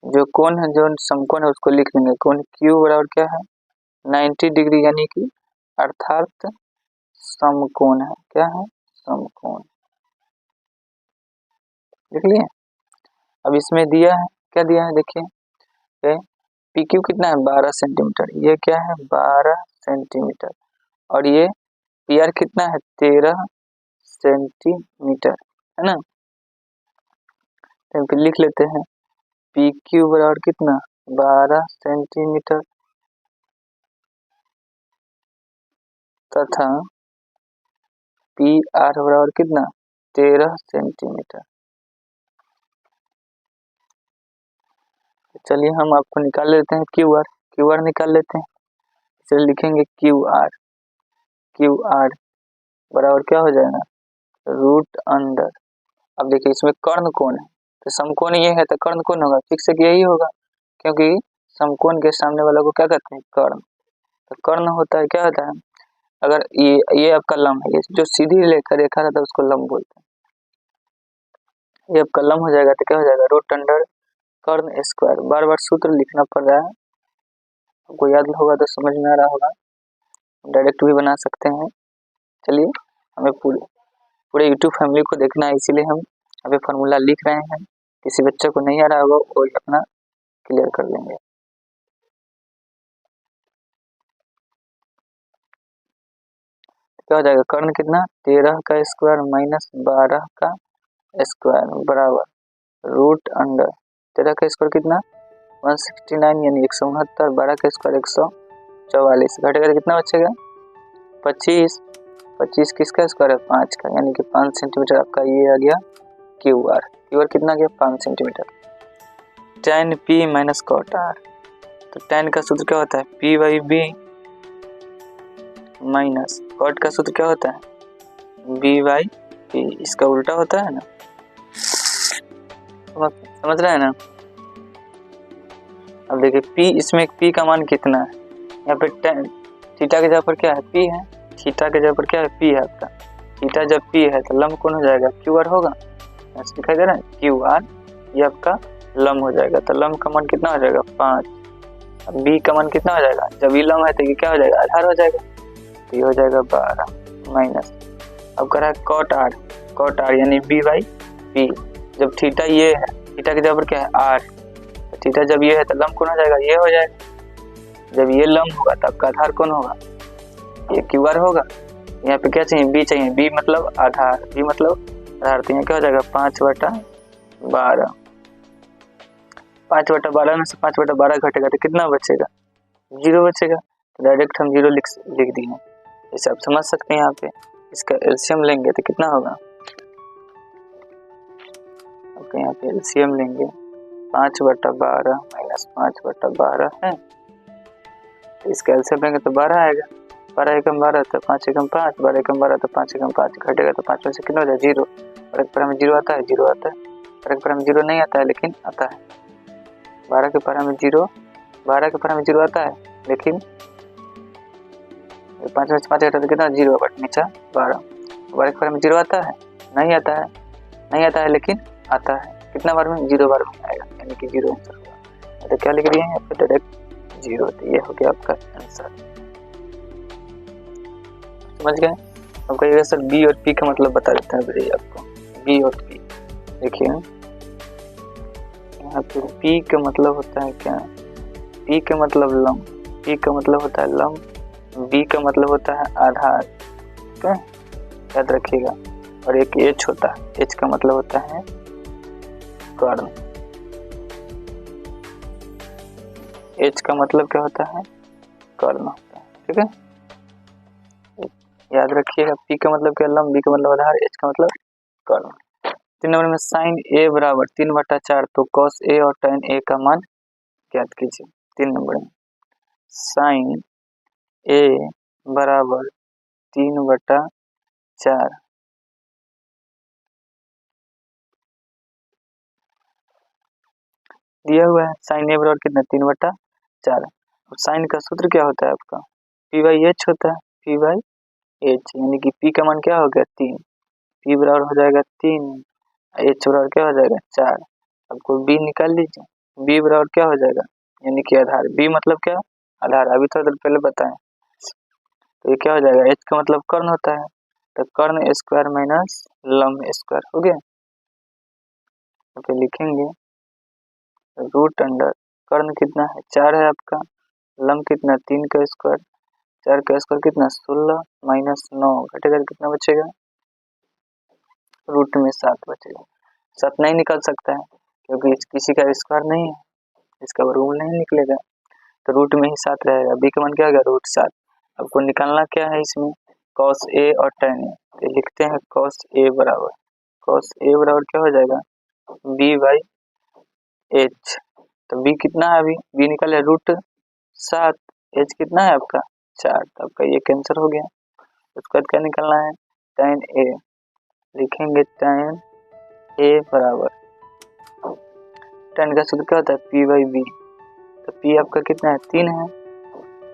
Speaker 1: जो कोण है जो समकोण है उसको लिख लेंगे, कोण क्यू बराबर क्या है 90 डिग्री, यानी कि अर्थात समकोण है, क्या है समकोण, लिख लिए। अब इसमें दिया है क्या दिया है देखिए पी क्यू कितना है 12 सेंटीमीटर, ये क्या है 12 सेंटीमीटर और ये पी आर कितना है 13 सेंटीमीटर है ना, तो फिर लिख लेते हैं पी क्यू बराबर कितना 12 सेंटीमीटर तथा पी आर बराबर कितना 13 सेंटीमीटर। चलिए हम आपको निकाल लेते हैं क्यू आर निकाल लेते हैं, चलिए लिखेंगे क्यू आर बराबर क्या हो जाएगा रूट अंडर, अब देखिए इसमें कर्ण कोण है तो समकोण ये है तो कर्ण कोण होगा फिक्स है कि यही होगा, क्योंकि समकोण के सामने वाला को क्या कहते हैं कर्ण, तो कर्ण होता है क्या होता है अगर ये आपका लंब है, ये जो सीधी रेखा रहता है उसको लंब बोलते हैं, ये अब कलम हो जाएगा तो क्या हो जाएगा, रूट अंडर कर्ण स्क्वायर। बार बार सूत्र लिखना पड़ रहा है, आपको याद होगा तो समझ में आ रहा होगा, डायरेक्ट भी बना सकते हैं। चलिए, हमें पूरे यूट्यूब फैमिली को देखना है, इसीलिए हम अभी फार्मूला लिख रहे हैं। किसी बच्चे को नहीं आ रहा होगा वो अपना क्लियर कर लेंगे। क्या हो जाएगा, कर्ण कितना, 13 का स्क्वायर माइनस 12 का स्क्वायर बराबर रूट अंडर 13 का स्क्वायर कितना 169 यानी 169, 12 का स्क्वायर 144, घटेगा तो कितना बचेगा 25। 25 किसका स्क्वायर है 5 का, यानी कि 5 सेंटीमीटर आपका ये आ गया क्यू आर। क्यू आर कितना गया 5 centimetre. tan p minus cot R, तो tan का सूत्र क्या होता है p by B minus cot का सूत्र क्या होता है b बाई पी, इसका उल्टा होता है ना, समझ रहे हैं ना। अब देखिए p, इसमें p का मान कितना है, यहाँ पे tan थीटा के जगह पर क्या है p है, थीटा के जगह पर क्या है p है आपका, थीटा जब p है तो लंब कौन हो जाएगा क्यू आर होगा, दिखाई दे रहा है क्यू आर, ये आपका लंब हो जाएगा। तो लंब का मान कितना हो जाएगा 5, अब b का मान कितना हो जाएगा, जब ये लंब है तो ये क्या हो जाएगा आधार हो जाएगा, तो ये हो जाएगा 12 माइनस, अब कर रहा है कॉट आर यानी b बाई पी, जब थीटा ये है, थीटा की जगह पर क्या है r, तो थीटा जब ये है तो लंब कौन हो जाएगा ये हो जाएगा, जब ये लंब होगा तो आपका आधार कौन होगा ये क्यू आर होगा। यहाँ पे क्या चाहिए b चाहिए, b मतलब आधार, b मतलब आधार, तो यहाँ क्या हो जाएगा 5/12, 5/12 में से 5/12 घटेगा तो कितना बचेगा 0 बचेगा, तो डायरेक्ट हम 0 लिख दिए। इसे आप समझ सकते हैं, यहाँ पे इसका एलसीएम लेंगे तो कितना होगा, ओके यहाँ पे एलसीएम लेंगे 5/12 माइनस 5/12 है, तो इसका एलसीएम लेंगे तो 12 आएगा, 12 एकम 12 तो 5 एकम 5, 12 एकम 12 तो 5 एकम 5, घटेगा तो 5 में से कितना हो जाए 0, और एक पर हमें 0 आता है, 0 आता है, और एक पर हमें 0 नहीं आता है लेकिन आता है, 12 के पर हमें 0, 12 के पर हमें 0 आता है लेकिन 5 में से 5 घटा तो कितना 0 बट नीचा 12, 12 के पर हमें 0 आता है, नहीं आता है लेकिन आता है, कितना बार में 0 बार में आएगा, यानी कि 0 आंसर होगा। तो क्या लिख दिए हैं यहाँ पे डायरेक्ट 0, तो ये हो गया आपका आंसर, समझ गए। अब कहिएगा सर बी और पी का मतलब बता देते हैं भैया आपको, बी और पी देखिए यहाँ पे पी का मतलब होता है क्या, पी का मतलब लंब, पी का मतलब होता है लंब, बी का मतलब होता है आधार, ठीक है याद रखिएगा, और एक एच होता है, एच का मतलब होता है कर्ण, एच का मतलब क्या होता है कर्ण होता है, ठीक है याद रखिएगा। पी का मतलब क्या लंब, बी का मतलब आधार, एच का मतलब कर्ण। 3 नंबर में साइन ए बराबर 3/4, तो कॉस ए और tan ए का मान ज्ञात कीजिए। 3 नंबर में साइन ए बराबर 3/4, दिया हुआ है साइन ए बराबर कितना 3/4, साइन का सूत्र क्या होता है आपका पी बाई एच होता है, पी बाई एच, यानी कि पी का मान क्या हो गया 3, पी बराबर हो जाएगा 3, एच बराबर क्या हो जाएगा 4, आपको बी निकाल लीजिए, बी बराबर क्या हो जाएगा यानी कि आधार, बी मतलब क्या आधार, अभी थोड़ा देर पहले बताएं, तो ये क्या हो जाएगा एच का मतलब कर्ण होता है, तो कर्ण स्क्वायर माइनस लंब स्क्वायर हो गया, ओके लिखेंगे रूट अंडर कर्ण कितना है 4 है आपका, लंब कितना 3 का स्क्वायर, 4 का स्क्वायर कितना 16 माइनस 9, घटेगा तो कितना बचेगा रूट में 7 बचेगा, 7 नहीं निकल सकता है क्योंकि किसी का स्क्वायर नहीं है, इसका वर्गमूल नहीं निकलेगा, तो रूट में ही 7 रहेगा, बी का मान क्या होगा √7। आपको निकालना क्या है इसमें cos a और tan a, तो लिखते हैं cos a बराबर क्या हो जाएगा b बाई एच, तो b कितना है अभी b निकाले √7, h कितना है आपका 4, तो आपका ये कैंसर हो गया। उसके बाद क्या निकालना है tan a, लिखेंगे tan a बराबर, tan का सूत्र क्या होता है p बाई बी, तो p आपका कितना है 3 है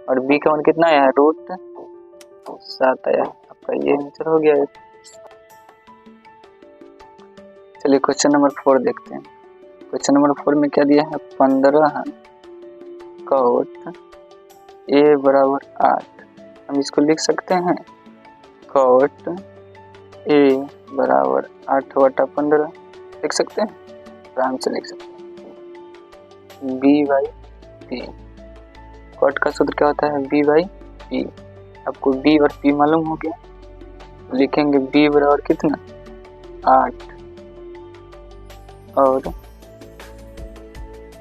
Speaker 1: और b का मान कितना आया है √7 आया, आपका ये आंसर हो गया है। चलिए क्वेश्चन नंबर 4 देखते हैं। क्वेश्चन नंबर 4 में क्या दिया है, 15 cot a बराबर 8। हम इसको लिख सकते हैं cot a बराबर 8/15 लिख सकते हैं, आराम से लिख सकते हैं। b/p, कॉट का सूत्र क्या होता है, b/p। आपको b और p मालूम हो गया, लिखेंगे b बराबर कितना 8 और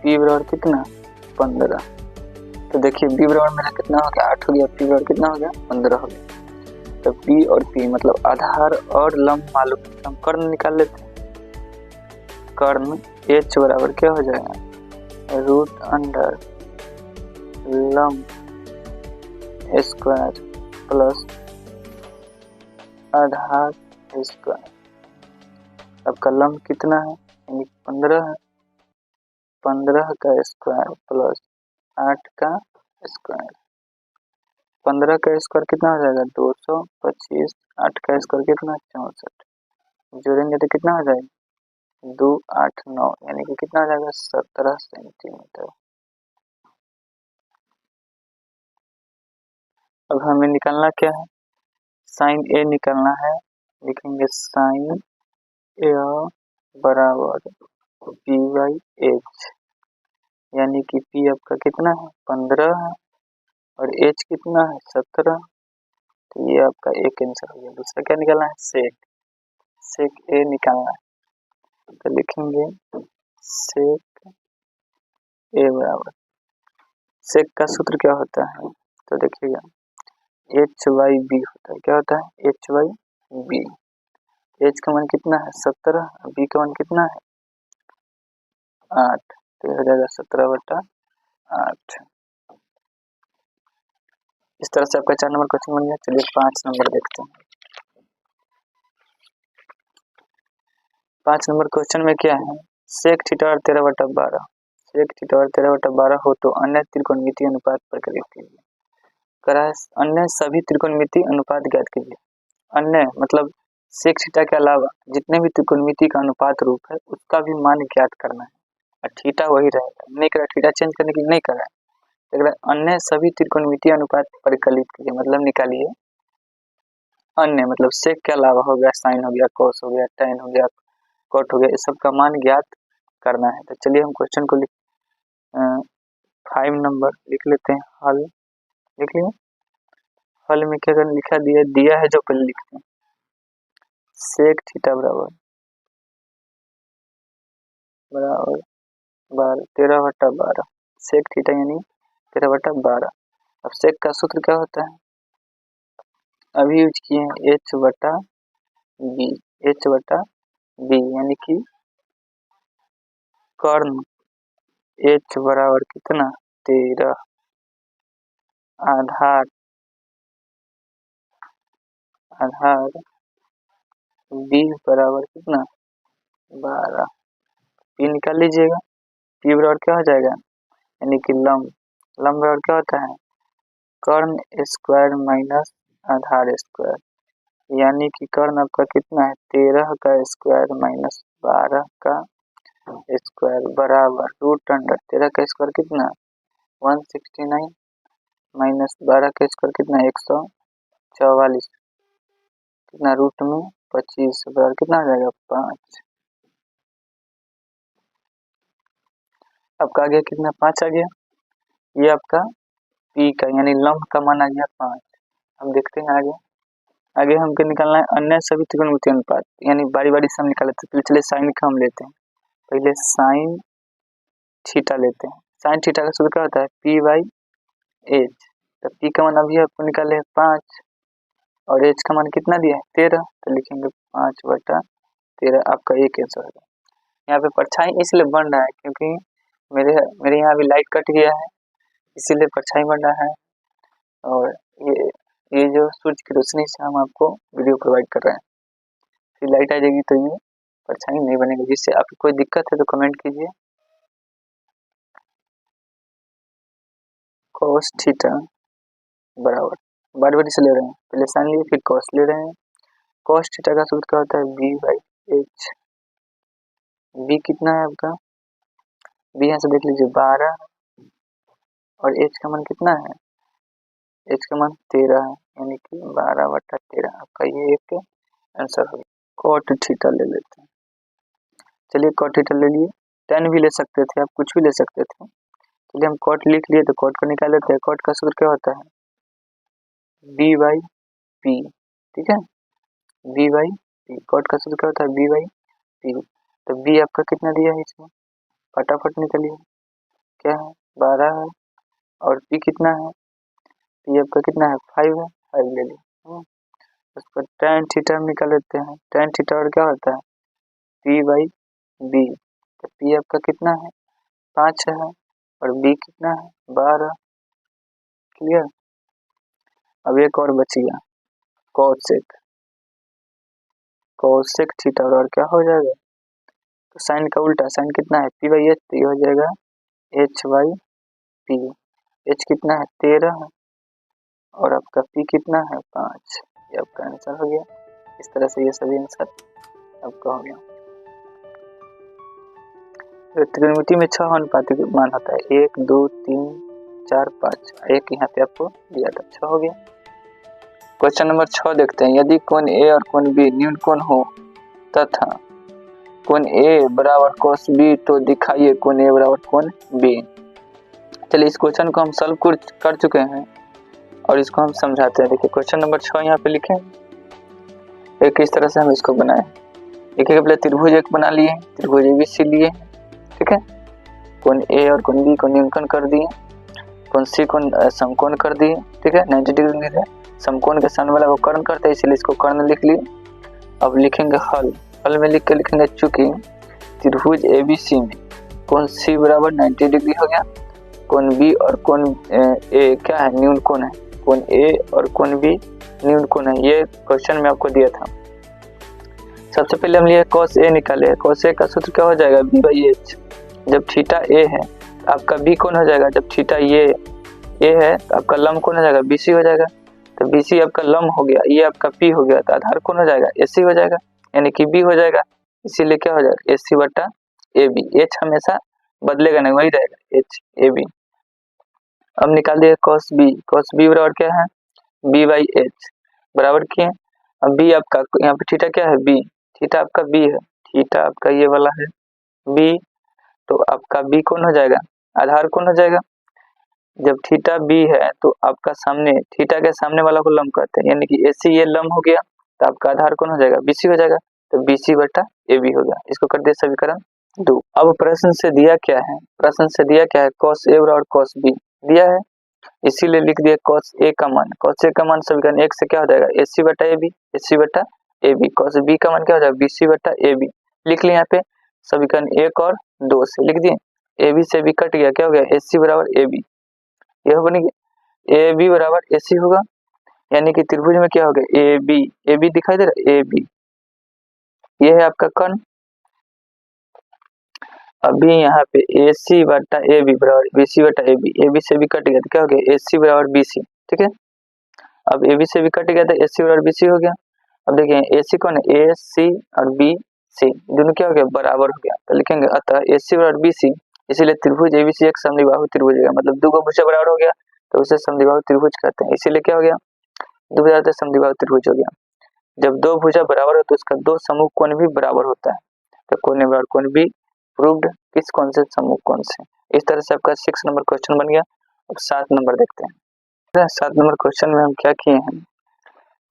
Speaker 1: p बराबर कितना 15। तो देखिए b बराबर मेरा कितना हो गया 8 हो गया, p बराबर कितना हो गया 15 हो गया। तो p और p मतलब आधार और लंब मालूम है, हम कर्ण निकाल लेते हैं। कर्ण h बराबर क्या हो जाएगा, रूट अंडर लंब स्क्वायर प्लस आधार स्क्वायर। आपका लंब कितना है, यानी 15 है, 15 का स्क्वायर प्लस 8 का स्क्वायर। 15 का स्क्वायर कितना हो जाएगा 225, 8 का स्क्वायर कितना 64, जोड़ेंगे तो कितना हो जाएगा 2, 8, 9, यानी कि कितना हो जाएगा 17 सेंटीमीटर। अब हमें निकालना क्या है, साइन ए निकालना है। लिखेंगे साइन ए बराबर p/h, यानी कि p आपका कितना है 15 है और h कितना है 17। तो ये आपका एक आंसर हो गया। दूसरा क्या निकालना है, सेक, सेक ए निकालना है। तो लिखेंगे सेक ए बराबर, सेक का सूत्र क्या होता है, तो देखिएगा h/b होता है। क्या होता है h/b। h का मान कितना है 17, b का मान कितना है 8, तो हो जाएगा 17/8। इस तरह से आपका 4 नंबर क्वेश्चन बन गया। चलिए 5 नंबर देखते हैं। 5 नंबर क्वेश्चन में क्या है, सेक थीटा और 13/12, सेक थीटा और 13/12 हो तो अन्य त्रिकोणमितीय अनुपात प्रकट कीजिए। करा है अन्य सभी त्रिकोणमितीय अनुपात ज्ञात कीजिए। अन्य मतलब सेक थीटा के अलावा जितने भी त्रिकोणमिति का अनुपात रूप है उसका भी मान ज्ञात करना है, और थीटा वही रहेगा, नहीं करा थीटा चेंज करने के लिए नहीं करा। अन्य सभी त्रिकोणमितीय अनुपात परिकलित कीजिए, मतलब निकालिए। अन्य मतलब सेक के अलावा हो गया, साइन हो गया, कोस हो गया, टेन हो गया, कॉट हो गया, इस सब का मान ज्ञात करना है। तो चलिए हम क्वेश्चन को 5 नंबर लिख लेते हैं। हल लिख लिया, हल में क्या लिखा दिया है जो पहले लिखते हैं। सेक थीटा बराबर 13/12, सेक थीटा यानी 13/12। अब सेक का सूत्र क्या होता है, अभी यूज किए हैं h/b, h/b यानी कि कर्ण h बराबर कितना 13, आधार b बराबर कितना 12। p निकाल लीजिएगा, p बराबर क्या हो जाएगा, यानी कि लंब, लंब बराबर क्या होता है कर्ण स्क्वायर माइनस आधार स्क्वायर, यानी कि कर्ण आपका कितना है 13 का स्क्वायर माइनस 12 का स्क्वायर बराबर रूट अंडर 13 का स्क्वायर कितना 169 माइनस 12 का स्क्वायर कितना 144, कितना रूट में 25 बराबर कितना आ जाएगा 5। आपका आ गया कितना 5 आ गया, ये आपका p का यानी लंब का मान आ गया 5। हम देखते हैं आगे। आगे हमको निकालना है अन्य सभी त्रिकोणमितीय अनुपात, यानी बारी बारी से हम निकाल लेते हैं। चलिए साइन का हम लेते हैं, पहले साइन थीटा लेते हैं। साइन थीटा का सूत्र क्या होता है p/h। तो p का मान अभी आपको निकाले 5 और h का मान कितना दिया है 13, तो लिखेंगे 5/13। आपका एक आंसर है। यहाँ पे परछाई इसलिए बन रहा है क्योंकि मेरे यहाँ अभी लाइट कट गया है, इसीलिए परछाई बन रहा है। और ये जो सूरज की रोशनी से हम आपको वीडियो प्रोवाइड कर रहे हैं, फिर लाइट आ जाएगी तो ये परछाई नहीं बनेगी। जिससे आपको कोई दिक्कत है तो कमेंट कीजिए। cos थीटा बराबर बारी बारी से ले रहे हैं, पहले साइन लिए फिर cos ले रहे हैं। cos थीटा का सूत्र क्या होता है b/h, बी कितना है आपका, बी यहाँ से देख लीजिए 12 और एच का मान कितना है, एच का मान 13 है, यानी कि 12/13 आपका ये एक आंसर हो गया। कॉट थीटा ले लेते हैं, चलिए कॉट थीटा ले लिए, tan भी ले सकते थे आप, कुछ भी ले सकते थे, चलिए हम कॉट लिख लिए तो कॉट को निकाल लेते हैं। कॉट का सूत्र क्या होता है, बी बाई पी, ठीक है, बी बाई पी, कॉट का सूत्र क्या होता है, बी बाई पी। तो बी आपका कितना दिया है इसमें, फटाफट निकलिए, क्या है 12 है, और पी कितना है, पी आपका कितना है 5 है, 5 ले लिया। उसको tan थीटा में निकाल लेते हैं, tan थीटा और क्या होता है पी बाई बी, तो पी आपका कितना है 5 है और बी कितना है 12, क्लियर। अब एक और बच गया कोसेक, कोसेक थीटा और क्या हो जाएगा, तो साइन का उल्टा, साइन कितना है पी बाई एच, तो ये हो जाएगा एच बाई पी, एच कितना है 13 है और आपका पी कितना है 5, ये आपका आंसर हो गया। इस तरह से ये सभी आंसर आपका हो गया। तो त्रिकोणमिति में 6 अनुपातिक मान होता है, 1 2 3 4 5, एक यहाँ पे आपको दिया था 6 हो गया। क्वेश्चन नंबर 6 देखते हैं, यदि कोण ए और कोण बी न्यून कोण हो तथा कोण ए बराबर cos बी तो दिखाइए कोण ए बराबर कोण बी। चलिए इस क्वेश्चन को हम सॉल्व कर चुके हैं और इसको हम समझाते हैं। देखिए क्वेश्चन नंबर 6 यहाँ पे लिखे, एक किस तरह से हम इसको बनाए, एक पहले त्रिभुज एक बना लिए, त्रिभुज ABC लिए, ठीक है, कोण ए और कोण बी को न्यूनकोण कर दिए, कोण सी को समकोण कर दिए, ठीक है, 90 डिग्री है, समकोण के सामने वाला को कर्ण करते हैं, इसलिए इसको कर्ण लिख लिए। अब लिखेंगे हल, हल में लिख के लिखेंगे चूंकि त्रिभुज ABC में कोण सी बराबर 90 डिग्री हो गया, कोण बी और कोण ए क्या है न्यून कोण है, कोण ए और कोण बी न्यून कोण है, ये क्वेश्चन में आपको दिया था। सबसे पहले हम लिए cos ए निकाले, cos ए का सूत्र क्या हो जाएगा b बाई एच, जब थीटा ए है तो आपका b कौन हो जाएगा, जब थीटा ये ए है तो आपका लंब कौन हो जाएगा BC हो जाएगा, तो BC आपका लंब हो गया, ये आपका P हो गया, तो आधार कौन हो जाएगा AC हो जाएगा, यानी कि B हो जाएगा, इसीलिए क्या हो जाएगा AC बटा AB, H हमेशा बदलेगा नहीं, वही रहेगा H AB। अब निकाल दिए cos B बराबर क्या है b बाई एच बराबर किए, अब b आपका यहाँ पे थीटा क्या है b, थीटा आपका b है, थीटा आपका ये वाला है b, तो आपका b कौन हो जाएगा, आधार कौन हो जाएगा, जब थीटा b है तो आपका सामने थीटा के सामने वाला को लंब कहते हैं, यानी कि AC ये लंब हो गया, तो आपका आधार कौन हो जाएगा BC हो जाएगा, तो BC बटा AB हो गया, इसको कर दिए समीकरण 2। अब प्रश्न से दिया क्या है, प्रश्न से दिया क्या है cos A बराबर cos B दिया है, इसीलिए लिख दिया cos A का मान, cos A का मान समीकरण 1 से क्या हो जाएगा AC बटा AB, AC बटा AB, cos B का मान क्या हो जाएगा BC बटा AB, लिख लिया यहाँ पे समीकरण 1 और 2 से लिख दिए, AB से B कट गया, क्या हो गया AC बराबर AB, यह बन गया AB बराबर AC होगा, यानी कि त्रिभुज में क्या हो गया AB दिखाई दे रहा है AB, ये है आपका कर्ण। अभी यहाँ पे AC बटा AB बराबर BC बटा AB से भी कट गया तो क्या हो गया AC बराबर BC, ठीक है, अब AB से भी कट गया तो AC बराबर BC हो गया। अब देखिए AC कौन है AC और BC दोनों क्या हो गया बराबर हो गया, तो लिखेंगे अतः AC बराबर BC, इसीलिए त्रिभुज ABC एक समद्विबाहु त्रिभुज है, मतलब दो भुजा बराबर हो गया तो उसे समद्विबाहु त्रिभुज कहते हैं, इसीलिए क्या हो गया दो भुजा तो समद्विबाहु त्रिभुज हो गया। जब दो भुजा बराबर हो तो उसका दो समूह कोण भी बराबर होता है, तो कोण बराबर कोण भी प्रूव्ड किस कोण से, समूह कोण से। इस तरह से आपका 6 नंबर क्वेश्चन बन गया। अब 7 नंबर देखते हैं, 7 नंबर क्वेश्चन में हम क्या किए हैं,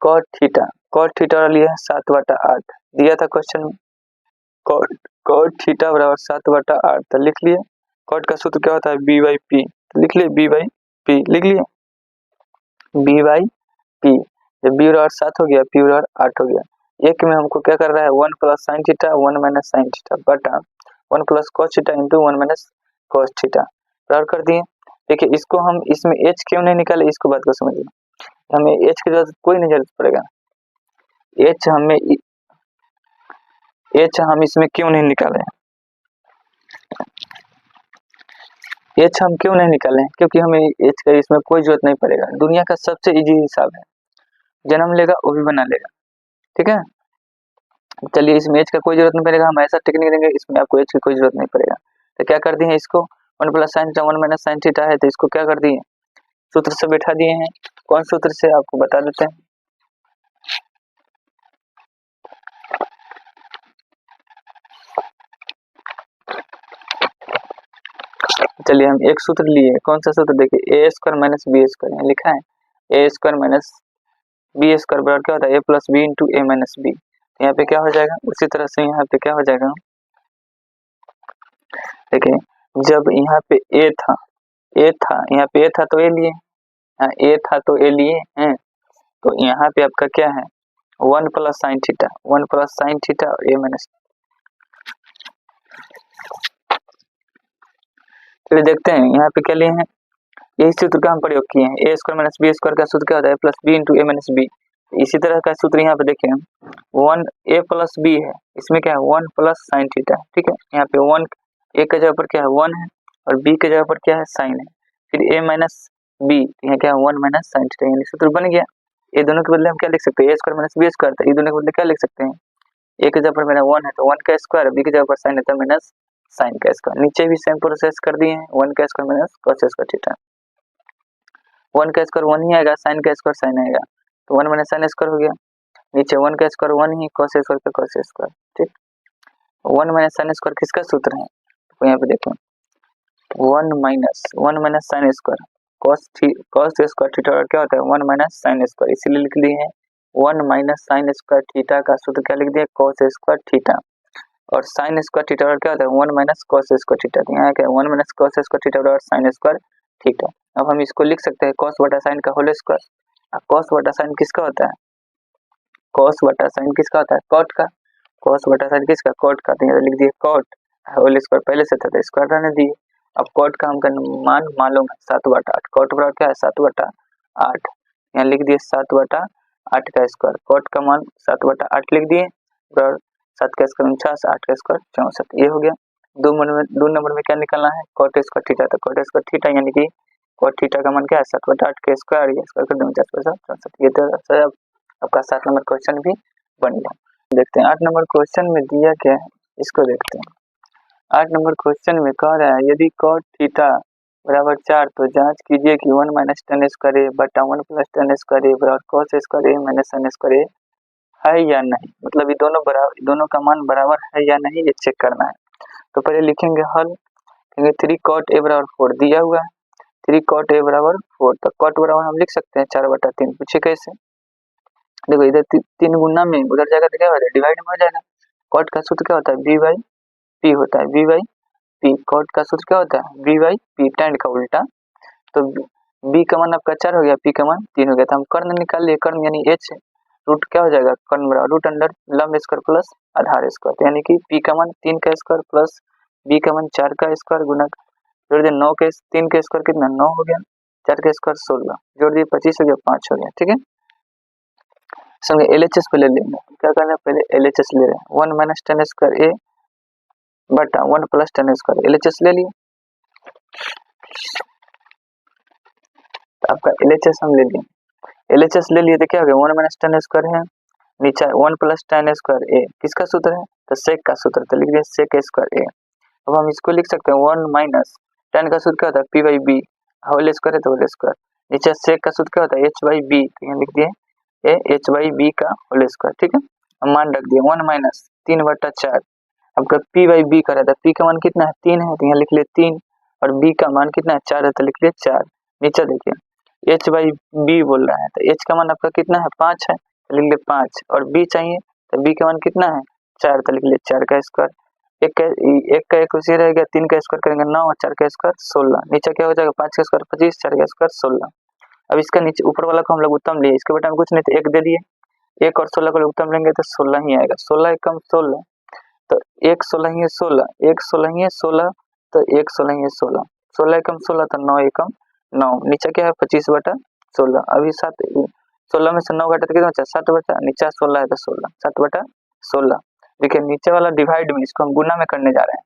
Speaker 1: कॉट थीटा लिए 7/8 दिया था क्वेश्चन में, कॉट थीटा बराबर 7/8, तो लिख लिए कॉट का सूत्र क्या होता है b बाई पी, लिख लिए b बाई पी, लिख लिए b बाई पी, जब b बराबर 7 हो गया p बराबर 8 हो गया, एक में हमको क्या कर रहा है 1 plus sine theta 1 minus sine theta बटा 1 plus cos theta into 1 minus cos theta बराबर कर दिए। देखिए इसको हम इसमें h क्यों नहीं निकाले, इसको बात को समझिए, हमें h की जरूरत कोई नहीं जरूरत पड़ेगा, h हम इसमें क्यों नहीं निकाले, h हम क्यों नहीं निकाले, क्योंकि हमें h का इसमें कोई जरूरत नहीं पड़ेगा, दुनिया का सबसे इजी हिसाब है, जन्म लेगा वो भी बना लेगा, ठीक है। चलिए इसमें एच का कोई जरूरत नहीं पड़ेगा, हम ऐसा टेक्निक देंगे इसमें आपको एच की कोई जरूरत नहीं पड़ेगा। तो क्या कर दिए इसको, one plus sine theta one minus sine theta है तो इसको क्या कर दिए, सूत्र से बैठा दिए हैं। कौन सूत्र से आपको बता देते हैं। चलिए हम एक सूत्र लिए, कौन सा सूत्र देखिए, ए स्क्वायर माइनस बी स्क्वायर, यहाँ लिखा है ए स्क्वायर माइनस बी स्क्वायर बराबर क्या होता है ए प्लस बी इंटू ए माइनस बी। यहाँ पे क्या हो जाएगा, उसी तरह से यहाँ पे क्या हो जाएगा, देखिए जब यहाँ पे ए था यहाँ पे ए था तो ए लिए, यहाँ ए था तो ए लिए हैं, तो यहाँ पे आपका क्या है one plus sine theta, one plus sine theta और ए माइनस। चलिए देखते हैं यहाँ पे क्या लिए हैं, यही सूत्र का हम प्रयोग किए हैं, ए स्क्वायर माइनस बी स्क्वायर का सूत्र क्या होता है प्लस बी इंटू ए माइनस बी। इसी तरह का सूत्र यहाँ पे देखें, वन ए प्लस बी है, इसमें क्या है वन प्लस साइन थीटा, ठीक है, यहाँ पे वन ए के जगह पर क्या है वन है और बी के जगह पर क्या है साइन है, फिर ए माइनस बी, यहाँ क्या है वन माइनस साइन थीटा, यानी सूत्र बन गया। ये दोनों के बदले हम क्या लिख सकते हैं, ए स्क्वायर माइनस बी स्क्वायर, ये दोनों के बदले क्या लिख सकते हैं, ए के जगह पर मेरा वन है तो वन का स्क्वायर, बी के जगह पर साइन है तो माइनस साइन का स्क्वायर। नीचे भी सेम प्रोसेस कर दिए हैं, वन का square minus cos square theta, one का स्क्वायर वन ही आएगा, साइन का स्क्वायर साइन आएगा, तो वन माइनस साइन स्क्वायर हो गया, नीचे वन का स्क्वायर वन ही, कॉस स्क्वायर का कॉस स्क्वायर, ठीक। वन माइनस साइन स्क्वायर किसका सूत्र है, तो यहाँ पे देखें one minus sine square cos square theta क्या होता है वन माइनस साइन स्क्वायर, इसीलिए लिख दिए हैं one minus sine square theta का सूत्र क्या लिख दिया कॉस स्क्वायर थीटा, और साइन स्क्वायर थीटा क्या होता है one minus cos square theta, तो यहाँ क्या है one minus cos square theta और साइन स्क्वायर थीटा। अब हम इसको लिख सकते हैं कॉस बटा साइन का होल स्क्वायर, कॉस बटा साइन किसका होता है, कॉस बटा साइन किसका होता है कॉट का, कॉस बटा साइन किसका कॉट का, तो यहाँ लिख दिए कॉट होल स्क्वायर, पहले से था तो स्क्वायर रहने दिए। अब कॉट का हमका मान मालूम है 7/8, कॉट बराबर क्या है 7/8, यहाँ लिख दिए 7/8 का स्क्वायर, कॉट का मान 7/8 लिख दिए, बराबर 7 का स्क्वायर 49, 8 का स्क्वायर 64, ये हो गया। दो नंबर में क्या निकालना है कॉट स्क्वायर थीटा, तो कॉट स्क्वायर थीटा यानी कि कॉट थीटा का मान क्या है 7/8 के स्क्वायर, ये स्क्वायर कर दें 49/64, ये तो आपका 7 नंबर क्वेश्चन भी बन गया। देखते हैं 8 नंबर क्वेश्चन में दिया क्या है, इसको देखते हैं। 8 नंबर क्वेश्चन में कह रहा है यदि cot थीटा बराबर 4 तो जांच कीजिए कि 1 माइनस tan स्क्वायर ए बटा 1 प्लस tan स्क्वायर ए बराबर cos स्क्वायर ए माइनस sin स्क्वायर ए है या नहीं, मतलब ये दोनों का मान बराबर है या नहीं ये चेक करना है। तो पहले लिखेंगे हल, कहेंगे 3 cot a बराबर 4 दिया हुआ है, 3 cot a बराबर 4, तो cot बराबर हम लिख सकते हैं 4/3, पूछे कैसे, देखो इधर 3 गुना में उधर जाएगा तो क्या हो जाएगा डिवाइड में हो जाएगा, cot का सूत्र क्या होता है b बाई p होता है, b बाई p, cot का सूत्र क्या होता है b बाई p, tan का उल्टा, तो b का मान आपका 4 हो गया, p का मान 3 हो गया, तो हम कर्ण निकाल लिए, कर्ण यानी h रूट क्या हो जाएगा कर्ण बराबर रूट अंडर लंब स्क्वायर प्लस आधार स्क्वायर, तो यानी कि p का मान 3 का स्क्वायर प्लस b का मान 4 का स्क्वायर गुना जोड़ दिए 9 के 3 के स्क्वायर कितना 9 हो गया, 4 के स्क्वायर 16 जोड़ दिए 25 हो गया 5 हो गया, ठीक है। संगे LHS पे ले लेंगे, क्या करना है पहले LHS ले रहे हैं 1 माइनस tan स्क्वायर a बटा 1 प्लस tan स्क्वायर, LHS ले लिए, तो आपका LHS हम ले लिए, LHS ले लिए तो क्या हो गया 1 माइनस tan स्क्वायर है, नीचे 1 प्लस tan स्क्वायर a किसका सूत्र है तो सेक का सूत्र, तो लिख दिए सेक स्क्वायर a। अब हम इसको लिख सकते हैं 1 माइनस tan का सूत्र क्या होता है p by b, whole square है तो होल स्क्वायर, नीचे सेक का सूत्र क्या होता है h बाई b, तो यहाँ लिख दिए a h बाई b का होल स्क्वायर, ठीक है। हम मान रख दिए 1 माइनस 3/4, आपका p बाई b का रहता है, p का मान कितना है 3 है तो यहाँ लिख लिए 3, और b का मान कितना है 4 है तो लिख लिए 4, नीचे देखिए h बाई b बोल रहा है तो h का मान आपका कितना है 5 है तो लिख लिए 5, और b चाहिए तो b का मान कितना है 4 तो लिख लिए 4 का स्क्वायर, एक का एक उसी रहेगा, 3 का स्क्वायर करेंगे 9 और 4 का स्क्वायर 16, नीचे क्या हो जाएगा 5 का स्क्वायर 25, 4 का स्क्वायर 16। अब इसका नीचे ऊपर वाला को हम लोग उत्तम लिए, इसके बेटा में कुछ नहीं तो 1 दे दिए, 1 और 16 को उत्तम लेंगे तो 16 ही आएगा, 16 एकम 16, तो 1 16 ही 16, 1 16 ही 16, तो 1 16 ही 16, 16 एकम 16 तो 9 एकम 9, नीचे क्या है 25/16, अभी 16 में से 9 घटा तो कितना बचा 7 बचा, नीचे 16 है तो 16, 7/16। देखिए नीचे वाला डिवाइड में इसको हम गुना में करने जा रहे हैं,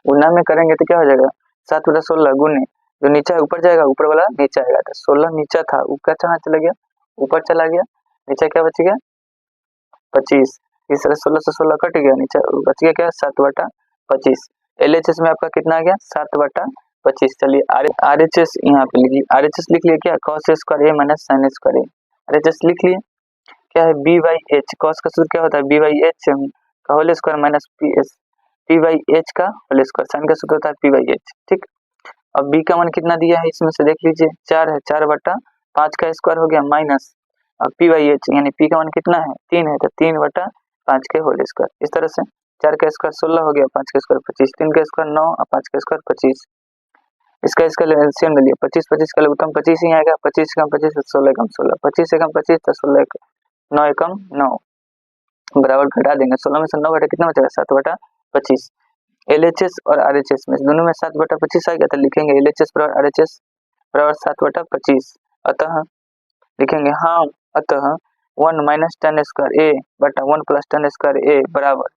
Speaker 1: गुना में करेंगे तो क्या हो जाएगा 7/16 गुने, जो नीचे है ऊपर जाएगा, ऊपर वाला नीचे आएगा, तो 16 नीचे था ऊपर कहाँ चला गया ऊपर चला गया, नीचे क्या बच गया 25। इस तरह 16 से 16 कट गया, नीचे बच गया क्या 7/25। LHS में आपका कितना आ गया 7/25। चलिए RHS यहाँ पे लिखिए, RHS लिख लिया क्या cos square a minus sine square a, RHS लिख लिए। क्या है b बाई एच, कॉस का सूत्र क्या होता है b बाई एच का whole square minus p by H का होल स्क्वायर, साइन का सूत्र होता है p बाई एच। ठीक, अब b का मान कितना दिया है इसमें से देख लीजिए 4 है, 4/5 का स्क्वायर हो गया माइनस, अब p बाई एच यानी p का मान कितना है 3 है, तो 3/5 के होल स्क्वायर। इस तरह से 4 का स्क्वायर 16 हो गया, 5 का स्क्वायर 25, 3 का स्क्वायर 9 और 5 का स्क्वायर 25। इसका इसका एलसीएम ले लिया, 25 25 का लघुत्तम 25 ही आएगा, 25 एकम 25 16 एकम 16, 25 एकम 25 तो 16 9 एकम 9 बराबर घटा देंगे, 16 में से 9 घटा कितना बचेगा 7/25। LHS और RHS में दोनों में 7/25 आ गया, तो लिखेंगे LHS बराबर RHS बराबर 7/25। अतः लिखेंगे हाँ, अतः 1 माइनस tan स्क्वायर a बटा 1 प्लस tan स्क्वायर a बराबर,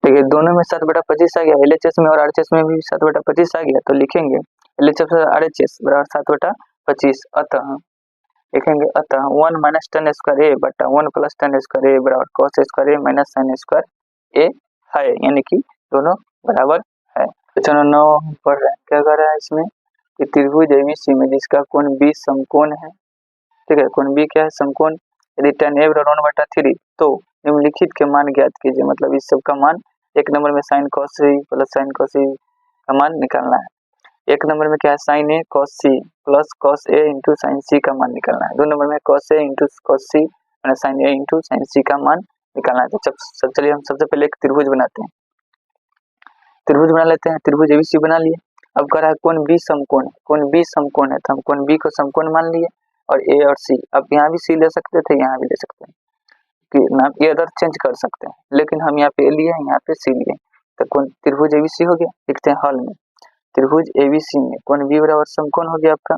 Speaker 1: देखिए दोनों में 7/25 आ गया, LHS में और RHS में भी 7/25 आ गया, तो लिखेंगे LHS और RHS बराबर 7/25। अतः लिखेंगे अतः 1 माइनस tan स्क्वायर a बटा 1 प्लस tan स्क्वायर a बराबर cos square a minus sin square a है, यानी कि दोनों बराबर है। तो चलो 9 पढ़ रहे हैं, क्या कर रहा है इसमें कि त्रिभुज ABC में जिसका कोण B समकोण है, ठीक है, कोण B क्या है समकोण, यदि tan a बराबर 1/3 तो निम्नलिखित के मान ज्ञात कीजिए, मतलब इस सब का मान, एक नंबर में sin cos c plus sin cos c का मान निकालना है, एक नंबर में क्या है sin a cos c plus cos a into sin c का मान निकालना है, दो नंबर में cos a into cos c minus sin a into sin c का मान निकालना है। तो चलिए हम सबसे पहले एक त्रिभुज बनाते हैं, त्रिभुज बना लेते हैं, त्रिभुज ABC बना लिए। अब कह रहा है कोण B समकोण है, कोण B समकोण है, तो हम कोण B को समकोण मान लिए, और A और C, अब यहाँ भी C ले सकते थे, यहाँ भी ले सकते हैं, कि नाम ये अदर चेंज कर सकते हैं, लेकिन हम यहाँ पे A लिए, यहाँ पे C लिए, तो कोण त्रिभुज ABC हो गया। लिखते हैं हल में, त्रिभुज ABC में कोण B बराबर समकोण हो गया आपका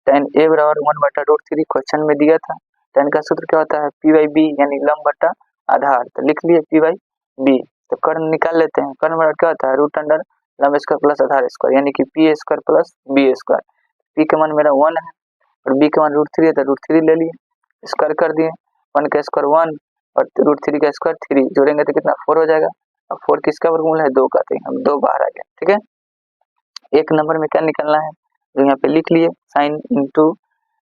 Speaker 1: tan A बराबर 1/√3, क्वेश्चन में दिया था। tan का सूत्र क्या होता है P बाई B यानी लंब बटा आधार, तो लिख लिए P बाई B। तो कर्ण निकाल लेते हैं, कर्ण बराबर क्या होता है रूट अंडर लंब स्क्वायर प्लस आधार स्क्वायर, यानी कि P square plus B square. P का मान मेरा 1 है और B का मान √3 है, तो √3 ले लिए, स्क्वायर कर दिए, 1 का स्क्वायर 1 और √3 का स्क्वायर 3, जोड़ेंगे तो कितना 4 हो जाएगा, अब 4 किसका वर्गमूल है 2 का, तो हम 2 बाहर आ गया। ठीक है, एक नंबर में क्या निकालना है जो यहाँ पे लिख लिए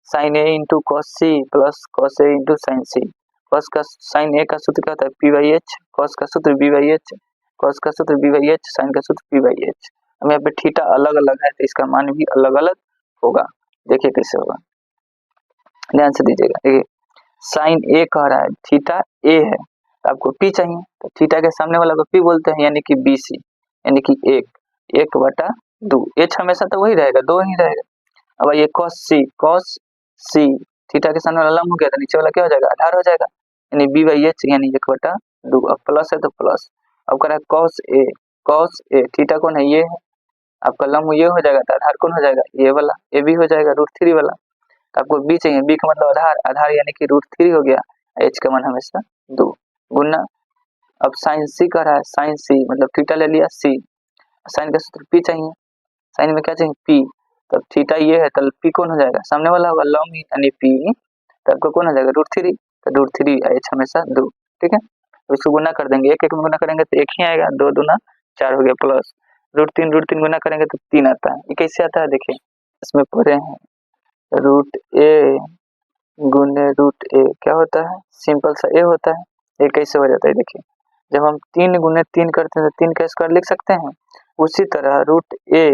Speaker 1: sin a into cos c plus cos a into sin c, cos का sin a का सूत्र क्या होता है p बाई एच, cos का सूत्र b बाई एच, cos का सूत्र b बाई एच, sin का सूत्र p बाई एच। अब यहाँ पे थीटा अलग अलग है तो इसका मान भी अलग अलग होगा, देखिए कैसे होगा, ध्यान से दीजिएगा। देखिए sin a कह रहा है थीटा a है, आपको p चाहिए, तो थीटा के सामने वाला को p बोलते हैं, यानी कि BC, यानी कि 1/2, h हमेशा तो वही रहेगा, 2 ही रहेगा। अब ये cos c थीटा के सामने वाला लंब हो गया, तो नीचे वाला क्या हो जाएगा आधार हो जाएगा, यानी b बाई एच यानी 1/2, अब प्लस है तो प्लस। अब कह रहा है cos a थीटा कौन है ये है, आपका लंब ये हो जाएगा, तो आधार कौन हो जाएगा ये वाला, ये भी हो जाएगा √3 वाला, तो आपको b चाहिए, b का मतलब आधार, आधार यानी कि √3 हो गया, h का मान हमेशा 2 गुना। अब sin c कह रहा है, sin c मतलब थीटा ले लिया c, sin का सूत्र p चाहिए, sin में क्या चाहिए p, तो थीटा ये है तो p कौन हो जाएगा सामने वाला होगा लंब यानी p, तो आपको कौन हो जाएगा √3, तो √3 h हमेशा 2। ठीक है, तो इसको गुना कर देंगे, एक एक में गुना करेंगे तो 1 ही आएगा, 2 दूना 4 हो गया, प्लस √3 गुना करेंगे तो 3 आता है। ये कैसे आता है देखिए, इसमें पढ़े हैं √a गुने √a क्या होता है, सिंपल सा a होता है, ये कैसे हो जाता है देखिए, जब हम 3 गुने 3 करते हैं तो 3 का स्क्वायर लिख सकते हैं, उसी तरह √a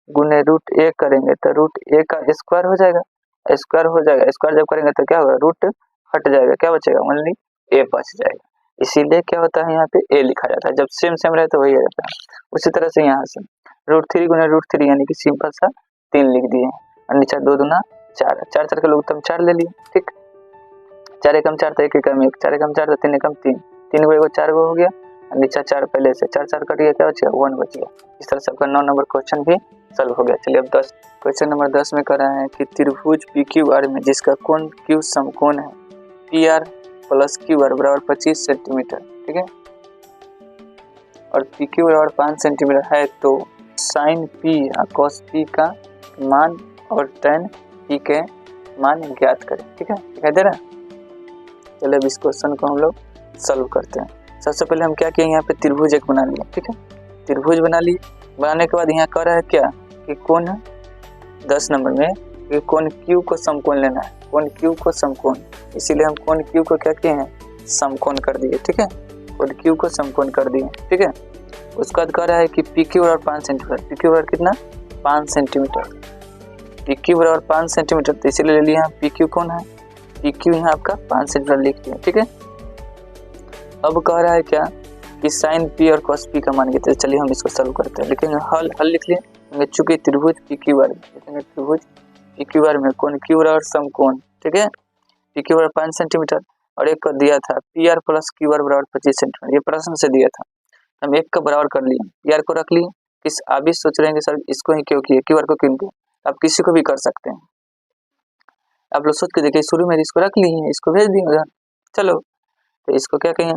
Speaker 1: गुने √a करेंगे तो √a का स्क्वायर हो जाएगा, स्क्वायर हो जाएगा, स्क्वायर जब करेंगे तो क्या होगा रूट हट जाएगा, क्या बचेगा ओनली a बच जाएगा, इसीलिए क्या होता है यहाँ पे a लिखा जाता है, जब सेम सेम रहे तो वही रहता है। उसी तरह से यहाँ से √3 गुने √3 यानी कि सिंपल सा 3 लिख दिए, और नीचे 2 दूना 4, 4 4 का लघुत्तम 4 ले लिए। ठीक, 4 एकम 4 तो 1 एकम 1, 4 एकम 4 तो 3 एकम 3, 3 गो 1 4 गो हो गया, और नीचे 4 पहले से 4 4 कट गया, क्या बच गया 1 बच गया। इस तरह से आपका 9 नंबर क्वेश्चन भी सॉल्व हो गया। चलिए अब 10 क्वेश्चन नंबर 10 में कर रहे हैं कि त्रिभुज PQR में जिसका कोण Q समकोण है PR प्लस QR बराबर 25 सेंटीमीटर, ठीक है, और PQ बराबर 5 सेंटीमीटर है, तो sin P और cos P का मान और tan P के मान ज्ञात करें। ठीक है, दिखाई दे रहा है। चलो अब इस क्वेश्चन को हम लोग सॉल्व करते हैं। सबसे पहले हम क्या किए, यहाँ पे त्रिभुज एक बना लिया। ठीक है, त्रिभुज बना लिए। बनाने के बाद यहाँ कह रहा है क्या कि कोण 10 नंबर में कि कोण Q को समकोण लेना है, कोण Q को समकोण, इसीलिए हम कोण Q को क्या किए हैं, समकोण कर दिए। ठीक है, कोण Q को समकोण कर दिए। ठीक है, उसके बाद कह रहा है कि PQ बराबर 5 सेंटीमीटर। PQ बराबर कितना, 5 सेंटीमीटर। PQ बराबर 5 सेंटीमीटर, तो इसीलिए ले लिया PQ कौन है, PQ यहाँ आपका 5 सेंटीमीटर लिख दिया। ठीक है, अब कह रहा है क्या कि साइन P और cos P का मान कितना। चलिए हम इसको सॉल्व करते हैं। लिखेंगे हल लिख लिए, चूंकि त्रिभुज PQ बार लिखेंगे, त्रिभुज PQ बार में कोण Q बराबर समकोण। ठीक है, PQ बराबर 5 सेंटीमीटर और एक को दिया था PR प्लस QR बराबर 25 सेंटीमीटर, ये प्रश्न से दिया था। हम एक का बराबर कर लिए, PR को रख लिए। किस आप भी सोच रहे हैं कि सर इसको ही क्यों किए, QR को क्यों किए, आप किसी को भी कर सकते हैं। आप लोग सोच के देखिए, शुरू में इसको रख लिए, इसको भेज दिए उधर। चलो तो इसको क्या कहें,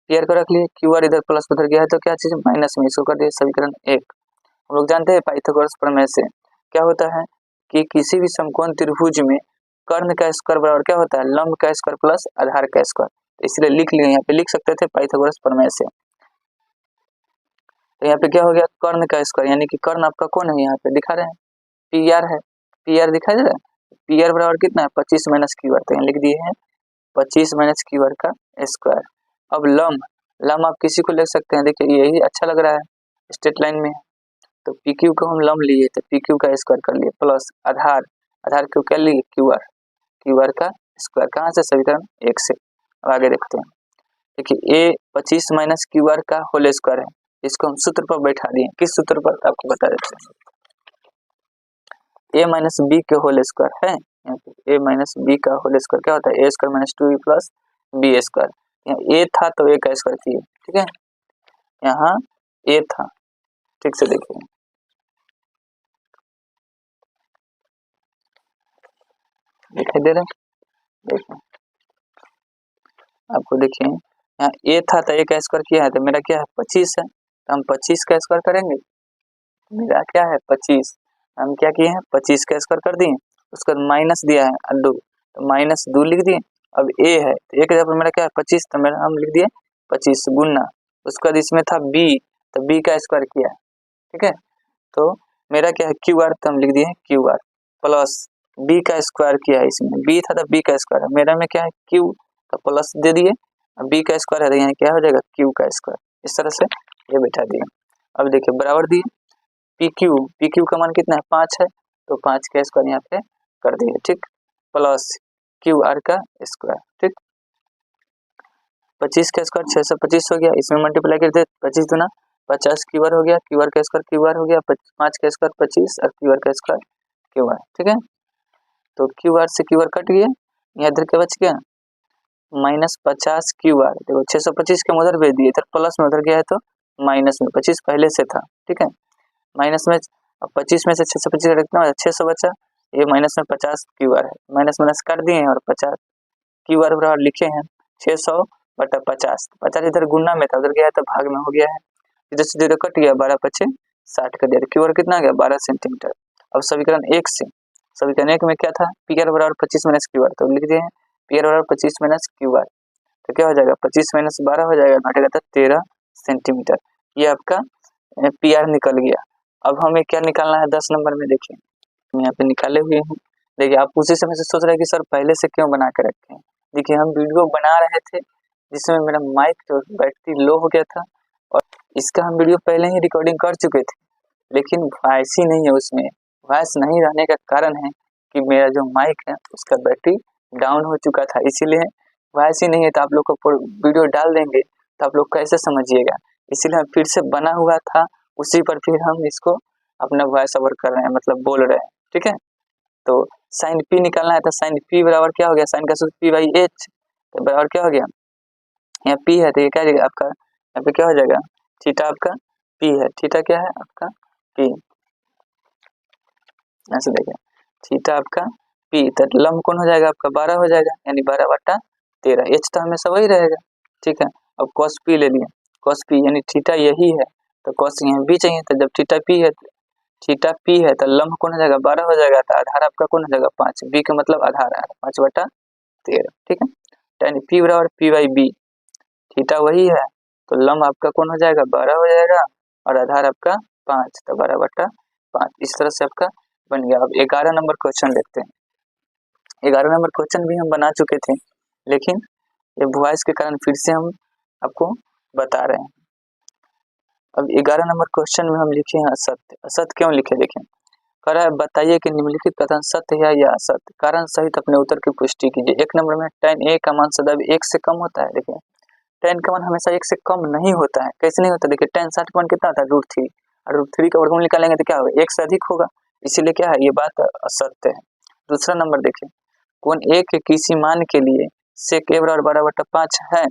Speaker 1: PR को रख लिए, QR इधर प्लस उधर गया है तो क्या चीज माइनस में, इसको कर दिए समीकरण 1। हम लोग जानते हैं पाइथागोरस प्रमेय से क्या होता है कि किसी भी समकोण त्रिभुज में कर्ण का स्क्वायर बराबर क्या होता है, लंब का स्क्वायर प्लस आधार का स्क्वायर। तो इसलिए लिख लिए, यहाँ पे लिख सकते थे पाइथागोरस प्रमेय से। तो यहाँ पे क्या हो गया, कर्ण का स्क्वायर, यानी कि कर्ण आपका कौन है, यहाँ पे दिखा रहे हैं PR है, PR दिखाई दे रहा है। PR बराबर कितना है, 25 माइनस QR, तो यहाँ लिख दिए हैं 25 माइनस QR का स्क्वायर। अब लंब, लंब आप किसी को ले सकते हैं, देखिए यही अच्छा लग रहा है, स्ट्रेट लाइन में। तो PQ को हम लंब लिए, तो PQ का स्क्वायर कर लिए प्लस आधार, आधार को क्या लिए QR, QR का स्क्वायर, कहाँ से, समीकरण 1 से। अब आगे देखते हैं, देखिए A 25 माइनस QR का होल स्क्वायर है, इसको हम सूत्र पर बैठा दिए। किस सूत्र पर आपको बता देते हैं, A माइनस B के होल स्क्वायर है, यहाँ पे A माइनस B का होल स्क्वायर क्या होता है, A square minus 2A plus B square. यहाँ A था तो A का स्क्वायर किए। ठीक है, यहाँ A था, ठीक से देखिए, दिखाई दे रहा है, देखिए आपको, देखिए यहाँ A था तो A का स्क्वायर किया है, तो मेरा क्या है 25 है, तो हम 25 का स्क्वायर करेंगे। मेरा क्या है 25, हम क्या किए हैं 25 का स्क्वायर कर दिए, उसका माइनस दिया है 2, तो माइनस 2 लिख दिए। अब A है तो एक जगह पर मेरा क्या है 25, तो मेरा हम लिख दिए 25 गुना, उसके बाद इसमें था B, तो B का स्क्वायर किया है। ठीक है, तो मेरा क्या है QR, तो हम लिख दिए QR प्लस B का स्क्वायर किया है, इसमें B था तो B का स्क्वायर है, मेरा में क्या है Q, तो प्लस दे दिए, B का स्क्वायर है तो यहाँ क्या हो जाएगा Q का स्क्वायर, इस तरह से ये बैठा दिए। अब देखिए बराबर दिए, PQ का मान कितना है 5 है, तो 5 का स्क्वायर यहाँ पे कर दिए। ठीक, प्लस QR का स्क्वायर। ठीक, 25 का स्क्वायर 625 हो गया, इसमें मल्टीप्लाई कर दे, 25 दूना 50 QR हो गया, QR का स्क्वायर QR हो गया, 5 का स्क्वायर 25 और QR का स्क्वायर QR। ठीक है, तो QR से QR कट गया, यहाँ इधर क्या बच गया माइनस 50 QR। देखो 625 के उधर भेज दिए, इधर प्लस में उधर गया है तो माइनस में, 25 पहले से था। ठीक है, माइनस में, अब 25 में से 625 कितना बचा, 600 बचा, ये माइनस में 50 QR है, माइनस माइनस कर दिए और 50 QR बराबर लिखे हैं 600 बटा 50, 50 इधर गुना में था, उधर गया तो भाग में हो गया है, इधर से इधर कट गया, 12 पचे 60 कर दिया, QR कितना आ गया 12 सेंटीमीटर। अब समीकरण 1 से, समीकरण 1 में क्या था, PR बराबर 25 माइनस QR, तो लिख दिए PR बराबर 25 माइनस QR, तो क्या हो जाएगा 25 माइनस 12 हो जाएगा, घटेगा तो 13 सेंटीमीटर। ये आपका PR निकल गया। अब हमें क्या निकालना है 10 नंबर में, देखिए हम यहाँ पे निकाले हुए हैं। देखिए आप उसी समय से सोच रहे हैं कि सर पहले से क्यों बना के रखे हैं। देखिए हम वीडियो बना रहे थे जिसमें मेरा माइक जो बैटरी लो हो गया था, और इसका हम वीडियो पहले ही रिकॉर्डिंग कर चुके थे, लेकिन वॉइस ही नहीं है उसमें। वॉइस नहीं रहने का कारण है कि मेरा जो माइक है उसका बैटरी डाउन हो चुका था, इसीलिए वॉइस ही नहीं है। तो आप लोग को वीडियो डाल देंगे तो आप लोग कैसे समझिएगा, इसीलिए हम फिर से बना हुआ था, उसी पर फिर हम इसको अपना वॉइस ओवर कर रहे हैं, मतलब बोल रहे हैं। ठीक है, तो साइन P निकालना है, तो साइन P बराबर क्या हो गया, साइन का सूत्र P बाई H, तो बराबर क्या हो गया, यहाँ P है तो ये क्या जाएगा आपका, यहाँ पे क्या हो जाएगा थीटा, आपका P है, थीटा क्या है आपका P, ऐसे देखिए थीटा आपका P, तो लंब कौन हो जाएगा आपका 12 हो जाएगा, यानी 12 बटा 13, H तो हमेशा वही रहेगा। ठीक है, अब cos P ले लिया, cos P यानी थीटा यही है, तो cos यहाँ भी चाहिए, तो जब थीटा P है थीटा पी है तो लम्ब कौन हो जाएगा 12 हो जाएगा, तो आधार आपका कौन हो जाएगा 5, बी का मतलब आधार है 5/13, ठीक है। tan पी बराबर पी बाई बी, थीटा वही है तो लम्ब आपका कौन हो जाएगा 12 हो जाएगा और आधार आपका 5, तो 12/5 इस तरह से आपका बन गया। अब 11 नंबर क्वेश्चन देखते हैं। 11 नंबर क्वेश्चन भी हम बना चुके थे, लेकिन ये वॉइस के कारण फिर से हम आपको बता रहे हैं। अब 11 नंबर क्वेश्चन में हम लिखे हैं असत्य। असत्य क्यों लिखे देखें, कह रहा है बताइए कि निम्नलिखित कथन सत्य है या असत्य, कारण सहित अपने उत्तर की पुष्टि कीजिए। 1 नंबर में tan a का मान सदैव 1 से कम होता है। देखिए tan का मान हमेशा 1 से कम नहीं होता है। कैसे नहीं होता, देखिए tan 60 का मान कितना था √3 और √3 का वर्गमूल निकालेंगे तो क्या होगा 1 से अधिक होगा, इसीलिए क्या है ये बात असत्य है। दूसरा नंबर देखिए कोण a के किसी मान के लिए sec a बराबर 12/5 है,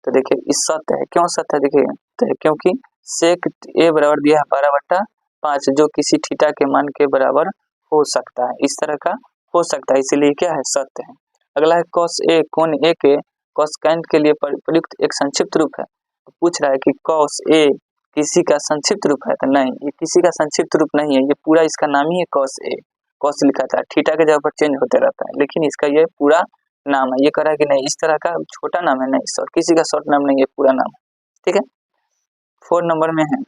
Speaker 1: तो देखिए इस सत्य है। क्यों सत्य है देखिए, तो क्योंकि sec a बराबर दिया है 12/5 जो किसी थीटा के मान के बराबर हो सकता है, इस तरह का हो सकता है, इसीलिए क्या है सत्य है। अगला है cos a, कोण a के cosecant के लिए प्रयुक्त एक संक्षिप्त रूप है। तो पूछ रहा है कि cos a किसी का संक्षिप्त रूप है, तो नहीं ये किसी का संक्षिप्त रूप नहीं है, ये पूरा इसका नाम ही है cos a। cos लिखा था, थीटा के जगह पर चेंज होते रहता है, लेकिन इसका ये पूरा नाम है। ये कह रहा है कि नहीं इस तरह का छोटा नाम है, नहीं शॉर्ट, किसी का शॉर्ट नाम नहीं है, पूरा नाम है, ठीक है। 4 नंबर में है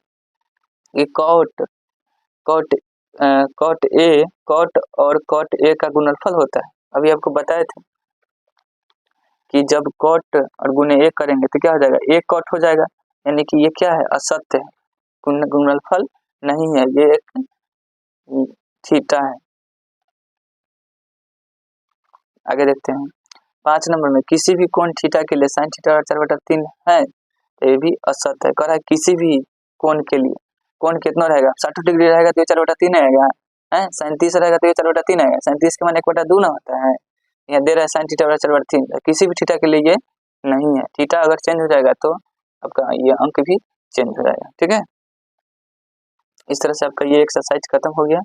Speaker 1: ये cot और cot a का गुणनफल होता है। अभी आपको बताए थे कि जब cot और गुणे a करेंगे तो क्या हो जाएगा, एक cot हो जाएगा, यानी कि ये क्या है असत्य है, गुणनफल नहीं है, ये एक थीटा है। आगे देखते हैं 5 नंबर में किसी भी कोण थीटा के लिए sin थीटा 4/3 है, तो ये भी असत्य है। कह रहा है किसी भी कोण के लिए, कोण कितना रहेगा 60 डिग्री रहेगा तो ये 4/3 आएगा, है sin 30 रहेगा तो ये 4/3 आएगा, sin 30 के मान 1/2 ना होता है, यहाँ दे रहा है sin थीटा 4/3, किसी भी थीटा के लिए ये नहीं है। थीटा अगर चेंज हो जाएगा तो आपका ये अंक भी चेंज हो जाएगा, ठीक है। इस तरह से आपका ये एक्सरसाइज खत्म हो गया।